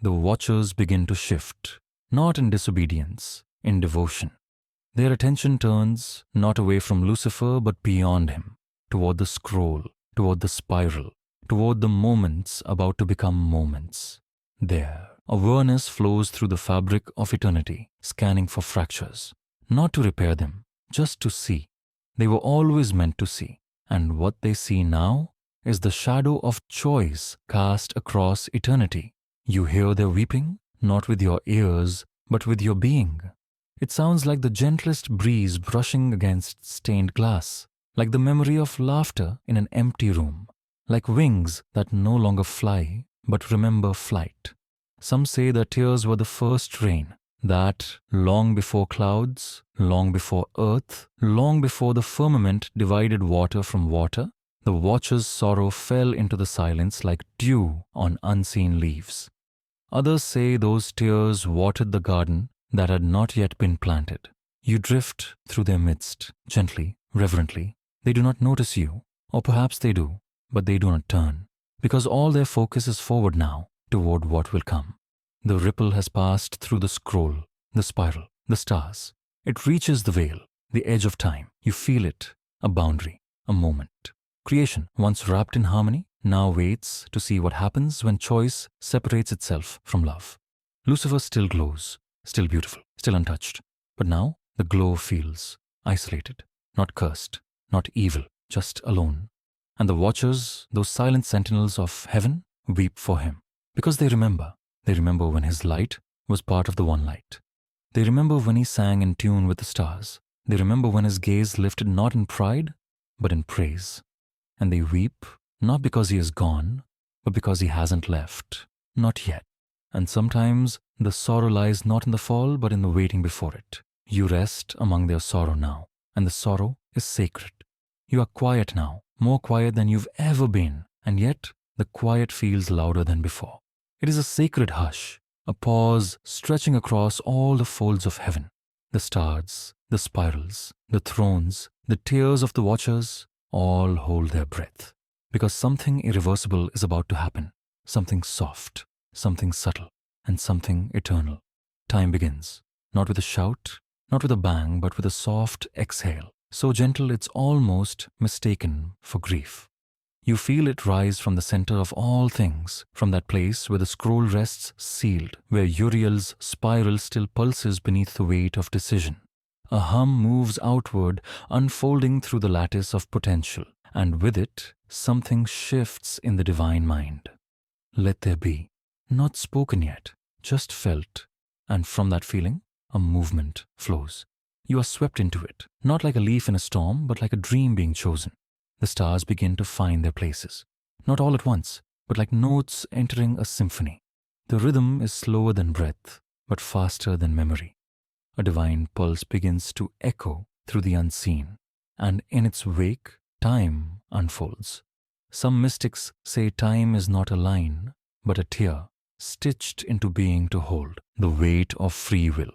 The watchers begin to shift, not in disobedience, in devotion. Their attention turns not away from Lucifer but beyond him, toward the scroll, toward the spiral, toward the moments about to become moments. There, awareness flows through the fabric of eternity, scanning for fractures, not to repair them, just to see. They were always meant to see, and what they see now is the shadow of choice cast across eternity. You hear their weeping, not with your ears, but with your being. It sounds like the gentlest breeze brushing against stained glass, like the memory of laughter in an empty room, like wings that no longer fly, but remember flight. Some say their tears were the first rain, that long before clouds, long before earth, long before the firmament divided water from water, the watcher's sorrow fell into the silence like dew on unseen leaves. Others say those tears watered the garden that had not yet been planted. You drift through their midst, gently, reverently. They do not notice you, or perhaps they do, but they do not turn, because all their focus is forward now, toward what will come. The ripple has passed through the scroll, the spiral, the stars. It reaches the veil, the edge of time. You feel it, a boundary, a moment. Creation, once wrapped in harmony, now waits to see what happens when choice separates itself from love. Lucifer still glows, still beautiful, still untouched. But now the glow feels isolated, not cursed, not evil, just alone. And the watchers, those silent sentinels of heaven, weep for him. Because they remember. They remember when his light was part of the one light. They remember when he sang in tune with the stars. They remember when his gaze lifted not in pride, but in praise. And they weep, not because he is gone, but because he hasn't left. Not yet. And sometimes the sorrow lies not in the fall, but in the waiting before it. You rest among their sorrow now, and the sorrow is sacred. You are quiet now, more quiet than you've ever been, and yet the quiet feels louder than before. It is a sacred hush, a pause stretching across all the folds of heaven. The stars, the spirals, the thrones, the tears of the watchers, all hold their breath. Because something irreversible is about to happen, something soft, something subtle, and something eternal. Time begins, not with a shout, not with a bang, but with a soft exhale, so gentle it's almost mistaken for grief. You feel it rise from the center of all things, from that place where the scroll rests sealed, where Uriel's spiral still pulses beneath the weight of decision. A hum moves outward, unfolding through the lattice of potential, and with it, something shifts in the divine mind. Let there be, not spoken yet, just felt, and from that feeling, a movement flows. You are swept into it, not like a leaf in a storm, but like a dream being chosen. The stars begin to find their places, not all at once, but like notes entering a symphony. The rhythm is slower than breath, but faster than memory. A divine pulse begins to echo through the unseen, and in its wake, time unfolds. Some mystics say time is not a line, but a tear stitched into being to hold the weight of free will.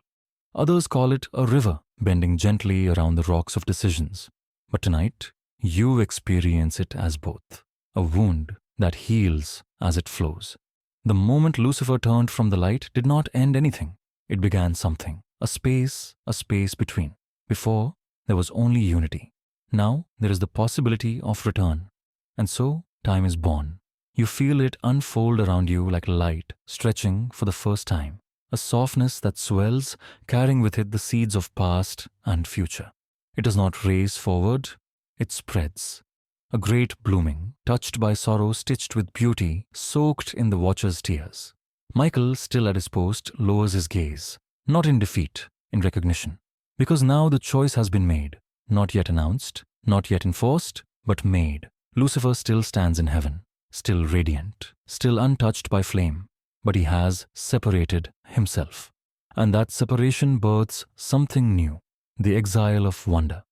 Others call it a river bending gently around the rocks of decisions. But tonight, you experience it as both, a wound that heals as it flows. The moment Lucifer turned from the light did not end anything. It began something, a space between. Before, there was only unity. Now, there is the possibility of return. And so, time is born. You feel it unfold around you like light stretching for the first time, a softness that swells, carrying with it the seeds of past and future. It does not race forward, it spreads. A great blooming, touched by sorrow stitched with beauty, soaked in the watcher's tears. Michael, still at his post, lowers his gaze, not in defeat, in recognition. Because now the choice has been made, not yet announced, not yet enforced, but made. Lucifer still stands in heaven, still radiant, still untouched by flame, but he has separated himself. And that separation births something new, the exile of wonder.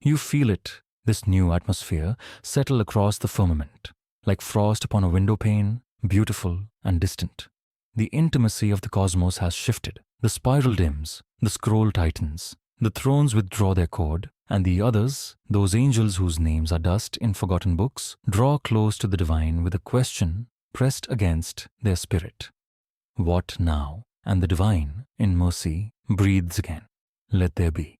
You feel it, this new atmosphere, settle across the firmament, like frost upon a window pane, beautiful and distant. The intimacy of the cosmos has shifted. The spiral dims, the scroll tightens, the thrones withdraw their cord, and the others, those angels whose names are dust in forgotten books, draw close to the divine with a question pressed against their spirit. What now? And the divine, in mercy, breathes again. Let there be.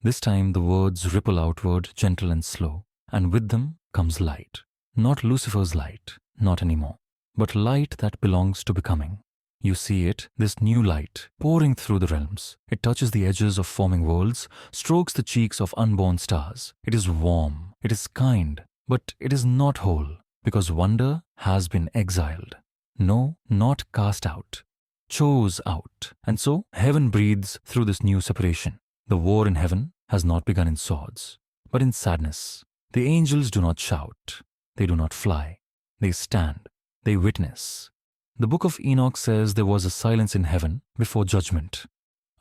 This time the words ripple outward, gentle and slow, and with them comes light. Not Lucifer's light, not anymore, but light that belongs to becoming. You see it, this new light, pouring through the realms. It touches the edges of forming worlds, strokes the cheeks of unborn stars. It is warm, it is kind, but it is not whole, because wonder has been exiled. No, not cast out, chose out. And so, heaven breathes through this new separation. The war in heaven has not begun in swords, but in sadness. The angels do not shout, they do not fly, they stand, they witness. The Book of Enoch says there was a silence in heaven before judgment,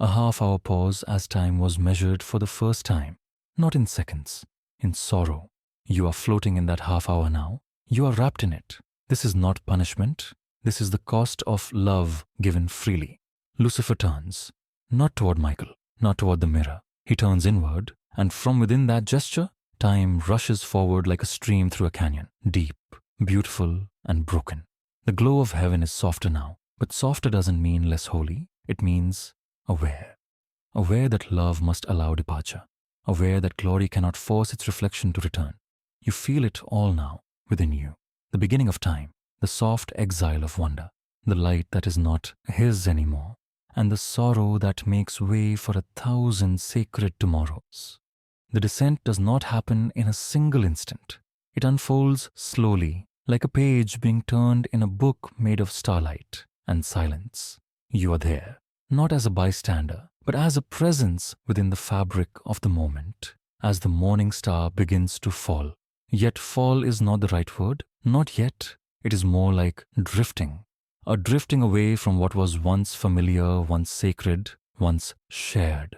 a half-hour pause as time was measured for the first time, not in seconds, in sorrow. You are floating in that half-hour now. You are wrapped in it. This is not punishment. This is the cost of love given freely. Lucifer turns, not toward Michael, not toward the mirror. He turns inward, and from within that gesture, time rushes forward like a stream through a canyon, deep, beautiful, and broken. The glow of heaven is softer now, but softer doesn't mean less holy. It means aware. Aware that love must allow departure. Aware that glory cannot force its reflection to return. You feel it all now within you. The beginning of time, the soft exile of wonder, the light that is not his anymore, and the sorrow that makes way for 1,000 sacred tomorrows. The descent does not happen in a single instant. It unfolds slowly, like a page being turned in a book made of starlight and silence. You are there, not as a bystander, but as a presence within the fabric of the moment, as the morning star begins to fall. Yet fall is not the right word, not yet. It is more like drifting, a drifting away from what was once familiar, once sacred, once shared.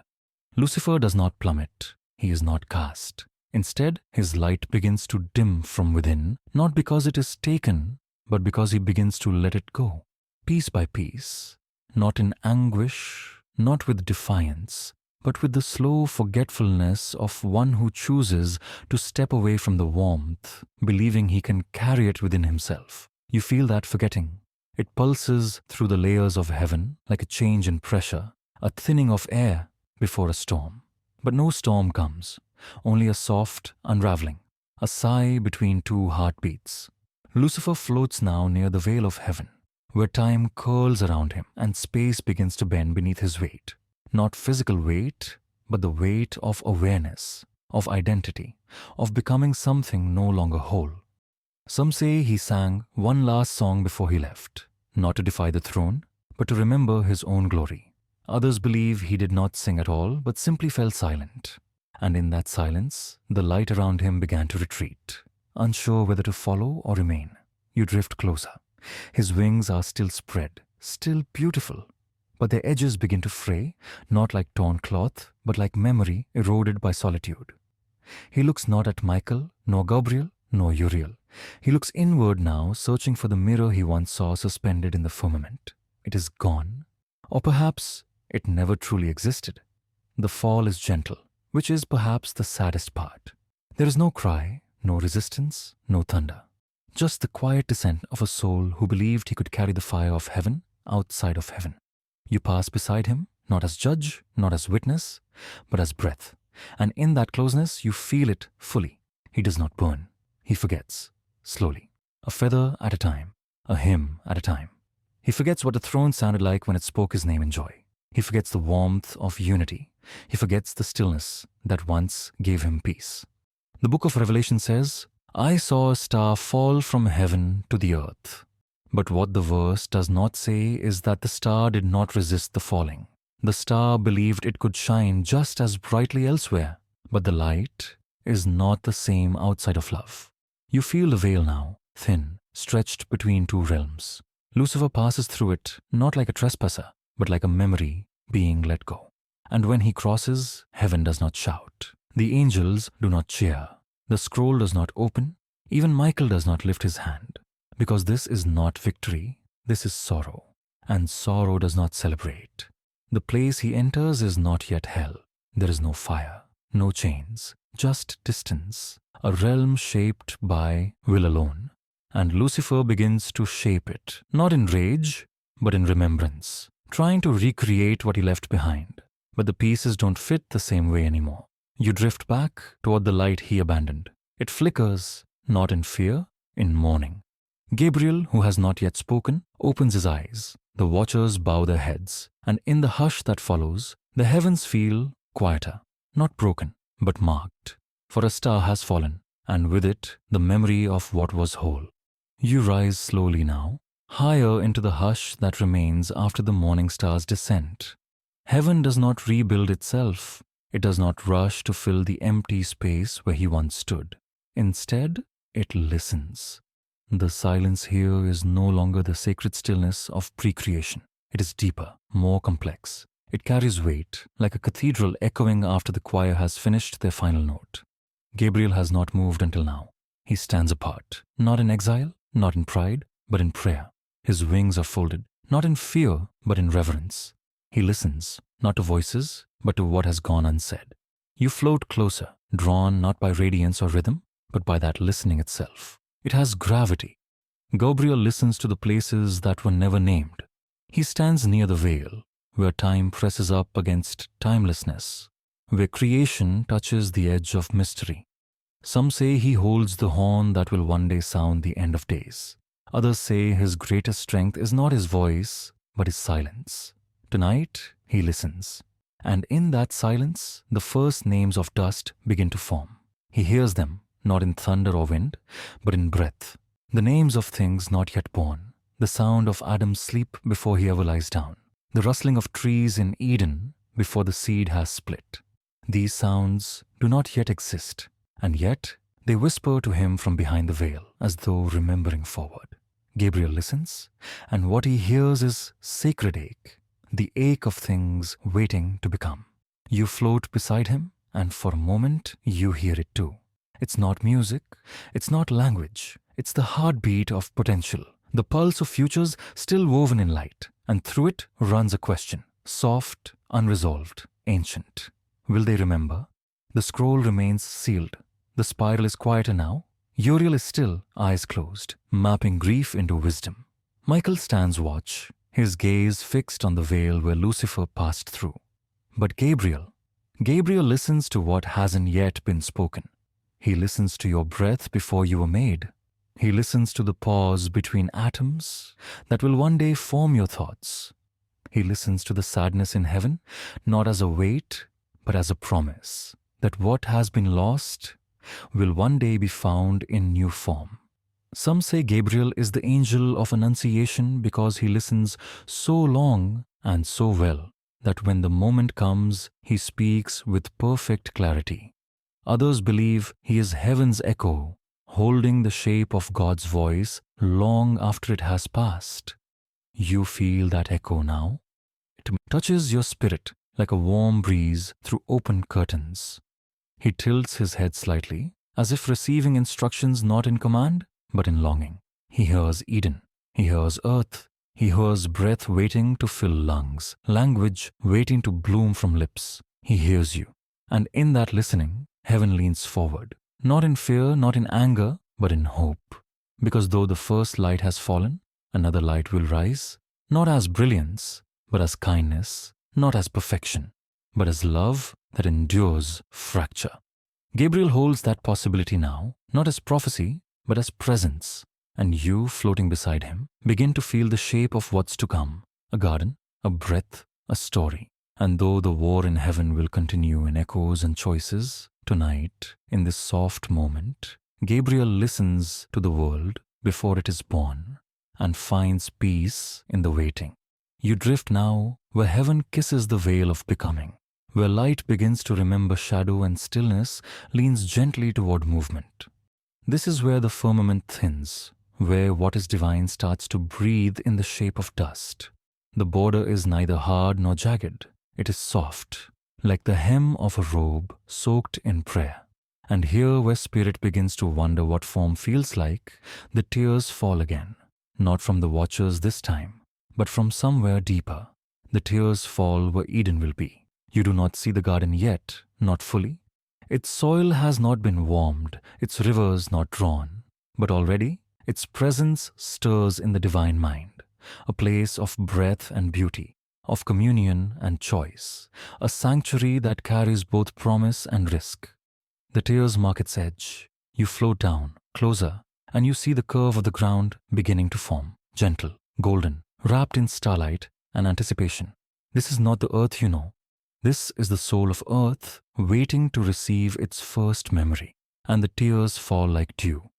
Lucifer does not plummet, he is not cast. Instead, his light begins to dim from within, not because it is taken, but because he begins to let it go, piece by piece, not in anguish, not with defiance, but with the slow forgetfulness of one who chooses to step away from the warmth, believing he can carry it within himself. You feel that forgetting. It pulses through the layers of heaven like a change in pressure, a thinning of air before a storm. But no storm comes. Only a soft unraveling, a sigh between two heartbeats. Lucifer floats now near the veil of heaven, where time curls around him and space begins to bend beneath his weight. Not physical weight, but the weight of awareness, of identity, of becoming something no longer whole. Some say he sang one last song before he left, not to defy the throne, but to remember his own glory. Others believe he did not sing at all, but simply fell silent. And in that silence, the light around him began to retreat, unsure whether to follow or remain. You drift closer. His wings are still spread, still beautiful, but their edges begin to fray, not like torn cloth, but like memory eroded by solitude. He looks not at Michael, nor Gabriel, nor Uriel. He looks inward now, searching for the mirror he once saw suspended in the firmament. It is gone. Or perhaps it never truly existed. The fall is gentle, which is perhaps the saddest part. There is no cry, no resistance, no thunder. Just the quiet descent of a soul who believed he could carry the fire of heaven outside of heaven. You pass beside him, not as judge, not as witness, but as breath. And in that closeness, you feel it fully. He does not burn. He forgets, slowly, a feather at a time, a hymn at a time. He forgets what the throne sounded like when it spoke his name in joy. He forgets the warmth of unity. He forgets the stillness that once gave him peace. The book of Revelation says, I saw a star fall from heaven to the earth. But what the verse does not say is that the star did not resist the falling. The star believed it could shine just as brightly elsewhere, but the light is not the same outside of love. You feel the veil now, thin, stretched between two realms. Lucifer passes through it not like a trespasser, but like a memory being let go. And when he crosses, heaven does not shout. The angels do not cheer. The scroll does not open. Even Michael does not lift his hand. Because this is not victory, this is sorrow. And sorrow does not celebrate. The place he enters is not yet hell. There is no fire, no chains, just distance, a realm shaped by will alone. And Lucifer begins to shape it, not in rage, but in remembrance, trying to recreate what he left behind. But the pieces don't fit the same way anymore. You drift back toward the light he abandoned. It flickers, not in fear, in mourning. Gabriel, who has not yet spoken, opens his eyes. The watchers bow their heads, and in the hush that follows, the heavens feel quieter, not broken, but marked. For a star has fallen, and with it, the memory of what was whole. You rise slowly now, higher into the hush that remains after the morning star's descent. Heaven does not rebuild itself. It does not rush to fill the empty space where he once stood. Instead, it listens. The silence here is no longer the sacred stillness of pre-creation. It is deeper, more complex. It carries weight, like a cathedral echoing after the choir has finished their final note. Gabriel has not moved until now. He stands apart, not in exile, not in pride, but in prayer. His wings are folded, not in fear, but in reverence. He listens, not to voices, but to what has gone unsaid. You float closer, drawn not by radiance or rhythm, but by that listening itself. It has gravity. Gabriel listens to the places that were never named. He stands near the veil, where time presses up against timelessness, where creation touches the edge of mystery. Some say he holds the horn that will one day sound the end of days. Others say his greatest strength is not his voice, but his silence. Tonight, he listens. And in that silence, the first names of dust begin to form. He hears them, not in thunder or wind, but in breath. The names of things not yet born. The sound of Adam's sleep before he ever lies down. The rustling of trees in Eden before the seed has split. These sounds do not yet exist, and yet they whisper to him from behind the veil, as though remembering forward. Gabriel listens, and what he hears is sacred ache, the ache of things waiting to become. You float beside him, and for a moment you hear it too. It's not music, it's not language, it's the heartbeat of potential, the pulse of futures still woven in light, and through it runs a question, soft, unresolved, ancient. Will they remember? The scroll remains sealed. The spiral is quieter now. Uriel is still, eyes closed, mapping grief into wisdom. Michael stands watch, his gaze fixed on the veil where Lucifer passed through. But Gabriel listens to what hasn't yet been spoken. He listens to your breath before you were made. He listens to the pause between atoms that will one day form your thoughts. He listens to the sadness in heaven, not as a weight, but as a promise that what has been lost will one day be found in new form. Some say Gabriel is the angel of annunciation because he listens so long and so well that when the moment comes, he speaks with perfect clarity. Others believe he is heaven's echo, holding the shape of God's voice long after it has passed. You feel that echo now. It touches your spirit like a warm breeze through open curtains. He tilts his head slightly, as if receiving instructions not in command, but in longing. He hears Eden. He hears earth. He hears breath waiting to fill lungs, language waiting to bloom from lips. He hears you. And in that listening, heaven leans forward, not in fear, not in anger, but in hope. Because though the first light has fallen, another light will rise, not as brilliance, but as kindness, not as perfection, but as love that endures fracture. Gabriel holds that possibility now, not as prophecy, but as presence. And you, floating beside him, begin to feel the shape of what's to come, a garden, a breath, a story. And though the war in heaven will continue in echoes and choices, tonight, in this soft moment, Gabriel listens to the world before it is born and finds peace in the waiting. You drift now where heaven kisses the veil of becoming, where light begins to remember shadow and stillness leans gently toward movement. This is where the firmament thins, where what is divine starts to breathe in the shape of dust. The border is neither hard nor jagged. It is soft, like the hem of a robe soaked in prayer. And here where spirit begins to wonder what form feels like, the tears fall again. Not from the watchers this time, but from somewhere deeper. The tears fall where Eden will be. You do not see the garden yet, not fully. Its soil has not been warmed, its rivers not drawn. But already, its presence stirs in the divine mind, a place of breath and beauty, of communion and choice, a sanctuary that carries both promise and risk. The tears mark its edge. You float down, closer, and you see the curve of the ground beginning to form, gentle, golden, wrapped in starlight and anticipation. This is not the earth you know. This is the soul of earth waiting to receive its first memory, and the tears fall like dew.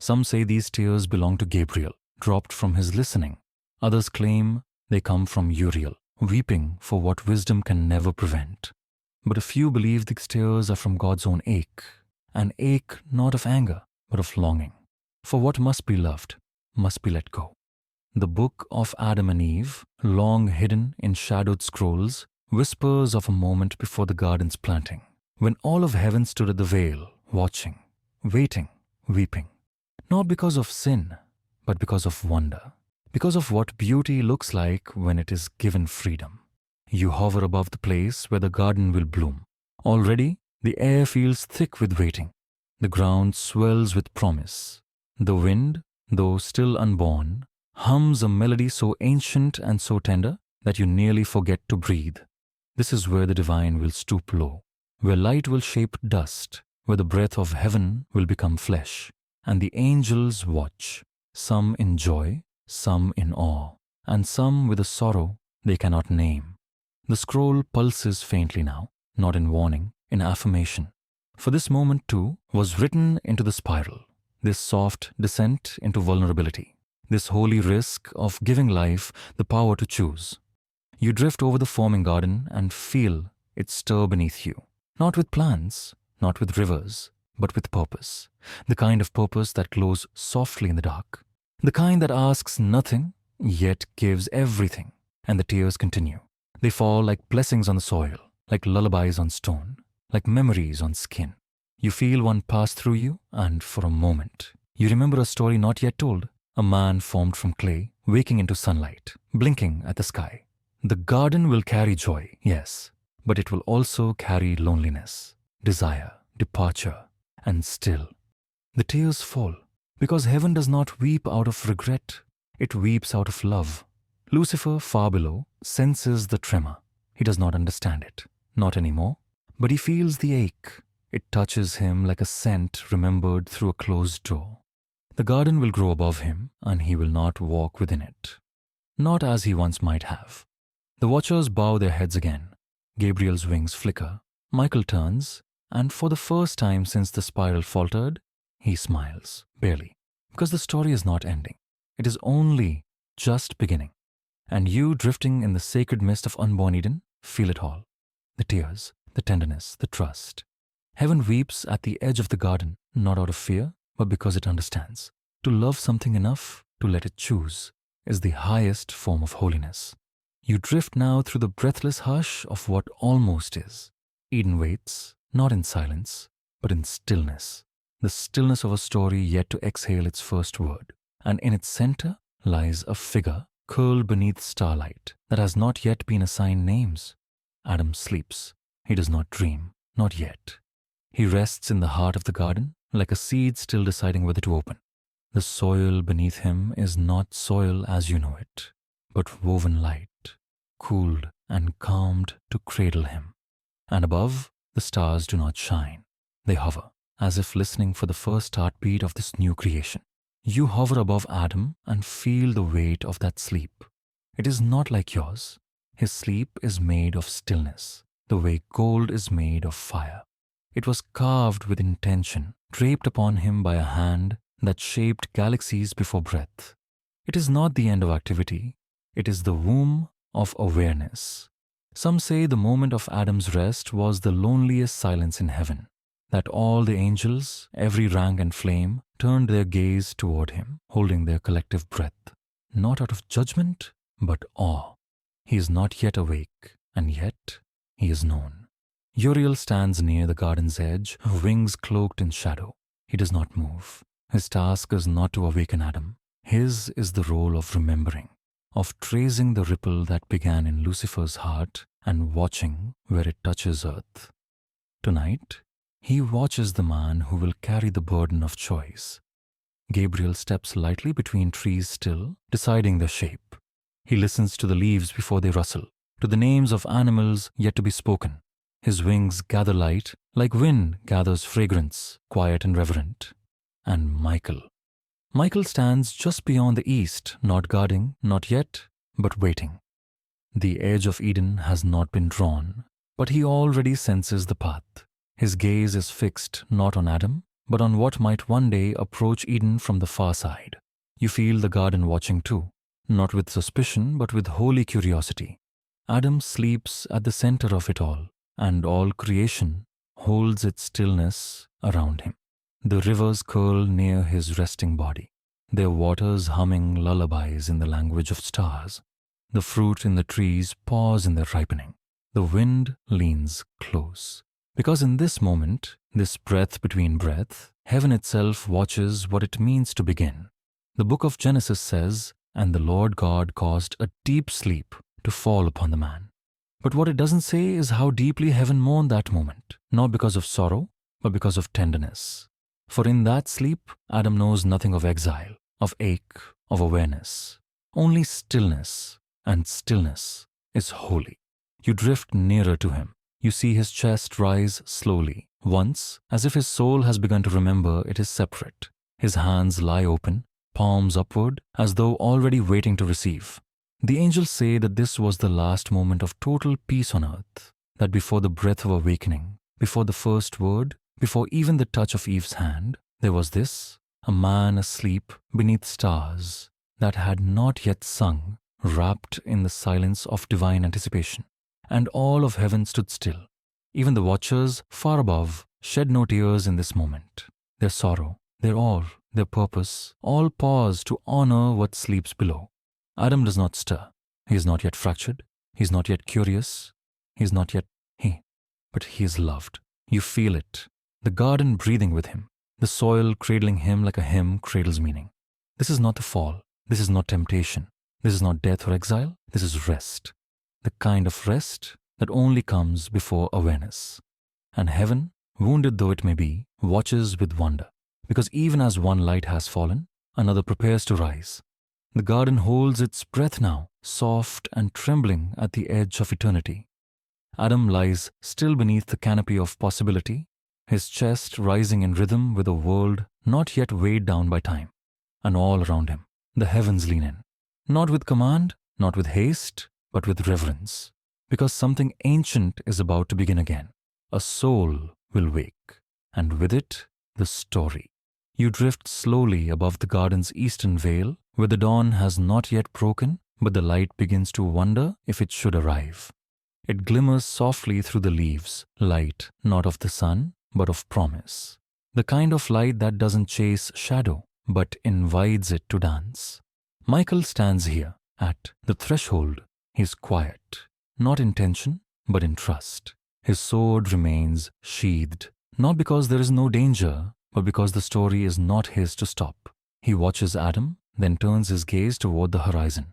Some say these tears belong to Gabriel, dropped from his listening. Others claim they come from Uriel, weeping for what wisdom can never prevent. But a few believe these tears are from God's own ache, an ache not of anger, but of longing. For what must be loved, must be let go. The book of Adam and Eve, long hidden in shadowed scrolls, whispers of a moment before the garden's planting, when all of heaven stood at the veil, watching, waiting, weeping. Not because of sin, but because of wonder, because of what beauty looks like when it is given freedom. You hover above the place where the garden will bloom. Already, the air feels thick with waiting. The ground swells with promise. The wind, though still unborn, hums a melody so ancient and so tender that you nearly forget to breathe. This is where the divine will stoop low, where light will shape dust, where the breath of heaven will become flesh. And the angels watch, some in joy, some in awe, and some with a sorrow they cannot name. The scroll pulses faintly now, not in warning, in affirmation. For this moment too was written into the spiral, this soft descent into vulnerability, this holy risk of giving life the power to choose. You drift over the forming garden and feel it stir beneath you, not with plans, not with rivers, but with purpose, the kind of purpose that glows softly in the dark, the kind that asks nothing, yet gives everything. And the tears continue. They fall like blessings on the soil, like lullabies on stone, like memories on skin. You feel one pass through you, and for a moment, you remember a story not yet told, a man formed from clay, waking into sunlight, blinking at the sky. The garden will carry joy, yes, but it will also carry loneliness, desire, departure, and still, the tears fall, because heaven does not weep out of regret, it weeps out of love. Lucifer, far below, senses the tremor. He does not understand it, not anymore, but he feels the ache. It touches him like a scent remembered through a closed door. The garden will grow above him, and he will not walk within it, not as he once might have. The watchers bow their heads again. Gabriel's wings flicker. Michael turns, and for the first time since the spiral faltered, he smiles, barely, because the story is not ending. It is only just beginning. And you, drifting in the sacred mist of unborn Eden, feel it all. The tears, the tenderness, the trust. Heaven weeps at the edge of the garden, not out of fear, but because it understands. To love something enough to let it choose is the highest form of holiness. You drift now through the breathless hush of what almost is. Eden waits, not in silence, but in stillness. the stillness of a story yet to exhale its first word, and in its center lies a figure curled beneath starlight that has not yet been assigned names. Adam sleeps. He does not dream, not yet. He rests in the heart of the garden like a seed still deciding whether to open. The soil beneath him is not soil as you know it, but woven light, cooled and calmed to cradle him. And above, the stars do not shine. They hover, as if listening for the first heartbeat of this new creation. You hover above Adam and feel the weight of that sleep. It is not like yours. His sleep is made of stillness, the way gold is made of fire. It was carved with intention, draped upon him by a hand that shaped galaxies before breath. It is not the end of activity. It is the womb of awareness. Some say the moment of Adam's rest was the loneliest silence in heaven, that all the angels, every rank and flame, turned their gaze toward him, holding their collective breath, not out of judgment, but awe. He is not yet awake, and yet he is known. Uriel stands near the garden's edge, her wings cloaked in shadow. He does not move. His task is not to awaken Adam. His is the role of remembering, of tracing the ripple that began in Lucifer's heart and watching where it touches earth. Tonight, he watches the man who will carry the burden of choice. Gabriel steps lightly between trees still, deciding their shape. He listens to the leaves before they rustle, to the names of animals yet to be spoken. His wings gather light, like wind gathers fragrance, quiet and reverent. And Michael stands just beyond the east, not guarding, not yet, but waiting. The edge of Eden has not been drawn, but he already senses the path. His gaze is fixed not on Adam, but on what might one day approach Eden from the far side. You feel the garden watching too, not with suspicion, but with holy curiosity. Adam sleeps at the center of it all, and all creation holds its stillness around him. The rivers curl near his resting body, their waters humming lullabies in the language of stars. The fruit in the trees pause in their ripening. The wind leans close. Because in this moment, this breath between breath, heaven itself watches what it means to begin. The book of Genesis says, "And the Lord God caused a deep sleep to fall upon the man." But what it doesn't say is how deeply heaven mourned that moment, not because of sorrow, but because of tenderness. For in that sleep, Adam knows nothing of exile, of ache, of awareness. Only stillness, and stillness is holy. You drift nearer to him. You see his chest rise slowly, once, as if his soul has begun to remember it is separate. His hands lie open, palms upward, as though already waiting to receive. The angels say that this was the last moment of total peace on earth, that before the breath of awakening, before the first word, before even the touch of Eve's hand, there was this, a man asleep beneath stars that had not yet sung, wrapped in the silence of divine anticipation. And all of heaven stood still. Even the watchers far above shed no tears in this moment. Their sorrow, their awe, their purpose, all pause to honor what sleeps below. Adam does not stir. He is not yet fractured. He is not yet curious. He is not yet he. But he is loved. You feel it. The garden breathing with him. The soil cradling him like a hymn cradles meaning. This is not the fall. This is not temptation. This is not death or exile. This is rest. The kind of rest that only comes before awareness. And heaven, wounded though it may be, watches with wonder. Because even as one light has fallen, another prepares to rise. The garden holds its breath now, soft and trembling at the edge of eternity. Adam lies still beneath the canopy of possibility, his chest rising in rhythm with a world not yet weighed down by time. And all around him, the heavens lean in. Not with command, not with haste, but with reverence. Because something ancient is about to begin again. A soul will wake, and with it, the story. You drift slowly above the garden's eastern veil, where the dawn has not yet broken, but the light begins to wonder if it should arrive. It glimmers softly through the leaves, light not of the sun, but of promise. The kind of light that doesn't chase shadow, but invites it to dance. Michael stands here, at the threshold. He is quiet, not in tension, but in trust. His sword remains sheathed, not because there is no danger, but because the story is not his to stop. He watches Adam, then turns his gaze toward the horizon.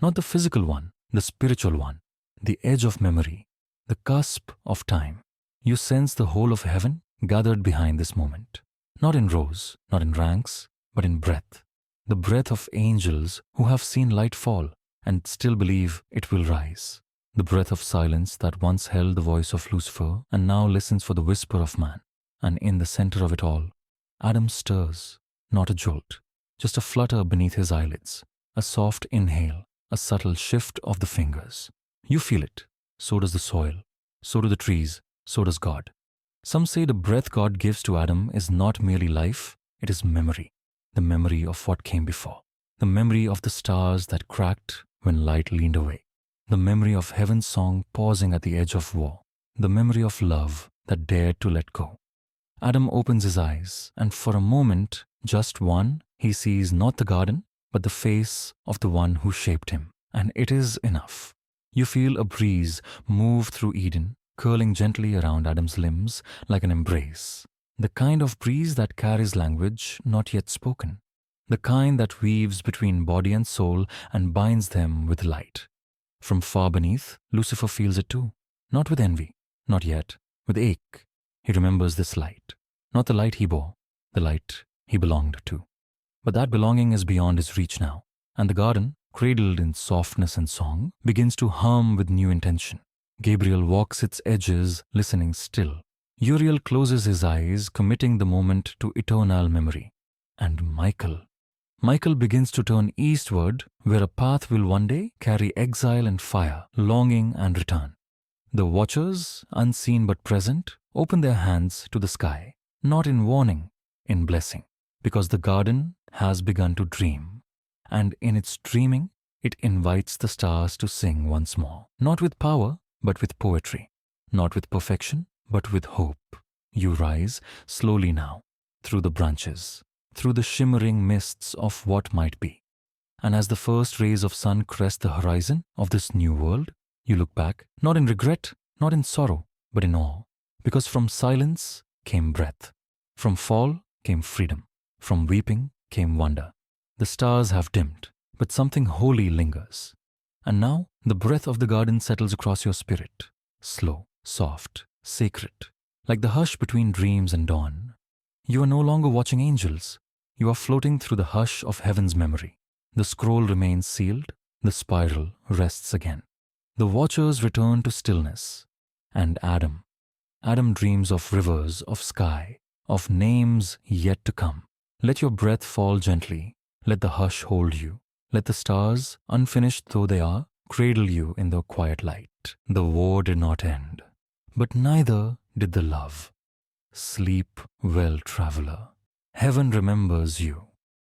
Not the physical one, the spiritual one, the edge of memory, the cusp of time. You sense the whole of heaven gathered behind this moment. Not in rows, not in ranks, but in breath. The breath of angels who have seen light fall and still believe it will rise. The breath of silence that once held the voice of Lucifer and now listens for the whisper of man. And in the center of it all, Adam stirs, not a jolt, just a flutter beneath his eyelids, a soft inhale, a subtle shift of the fingers. You feel it. So does the soil. So do the trees. So does God. Some say the breath God gives to Adam is not merely life, it is memory. The memory of what came before. The memory of the stars that cracked when light leaned away. The memory of heaven's song pausing at the edge of war. The memory of love that dared to let go. Adam opens his eyes, and for a moment, just one, he sees not the garden, but the face of the one who shaped him. And it is enough. You feel a breeze move through Eden, curling gently around Adam's limbs like an embrace. The kind of breeze that carries language not yet spoken. The kind that weaves between body and soul and binds them with light. From far beneath, Lucifer feels it too. Not with envy, not yet, with ache. He remembers this light. Not the light he bore, the light he belonged to. But that belonging is beyond his reach now, and the garden, cradled in softness and song, begins to hum with new intention. Gabriel walks its edges, listening still. Uriel closes his eyes, committing the moment to eternal memory. And Michael begins to turn eastward, where a path will one day carry exile and fire, longing and return. The watchers, unseen but present, open their hands to the sky, not in warning, in blessing, because the garden has begun to dream. And in its dreaming, it invites the stars to sing once more, not with power, but with poetry, not with perfection, but with hope. You rise slowly now, through the branches, through the shimmering mists of what might be. And as the first rays of sun crest the horizon of this new world, you look back, not in regret, not in sorrow, but in awe, because from silence came breath, from fall came freedom, from weeping came wonder. The stars have dimmed, but something holy lingers. And now the breath of the garden settles across your spirit, slow, soft, sacred, like the hush between dreams and dawn. You are no longer watching angels. You are floating through the hush of heaven's memory. The scroll remains sealed, the spiral rests again. The watchers return to stillness. And Adam dreams of rivers, of sky, of names yet to come. Let your breath fall gently. Let the hush hold you. Let the stars, unfinished though they are, cradle you in the quiet light. The war did not end, but neither did the love. Sleep well, traveler. Heaven remembers you.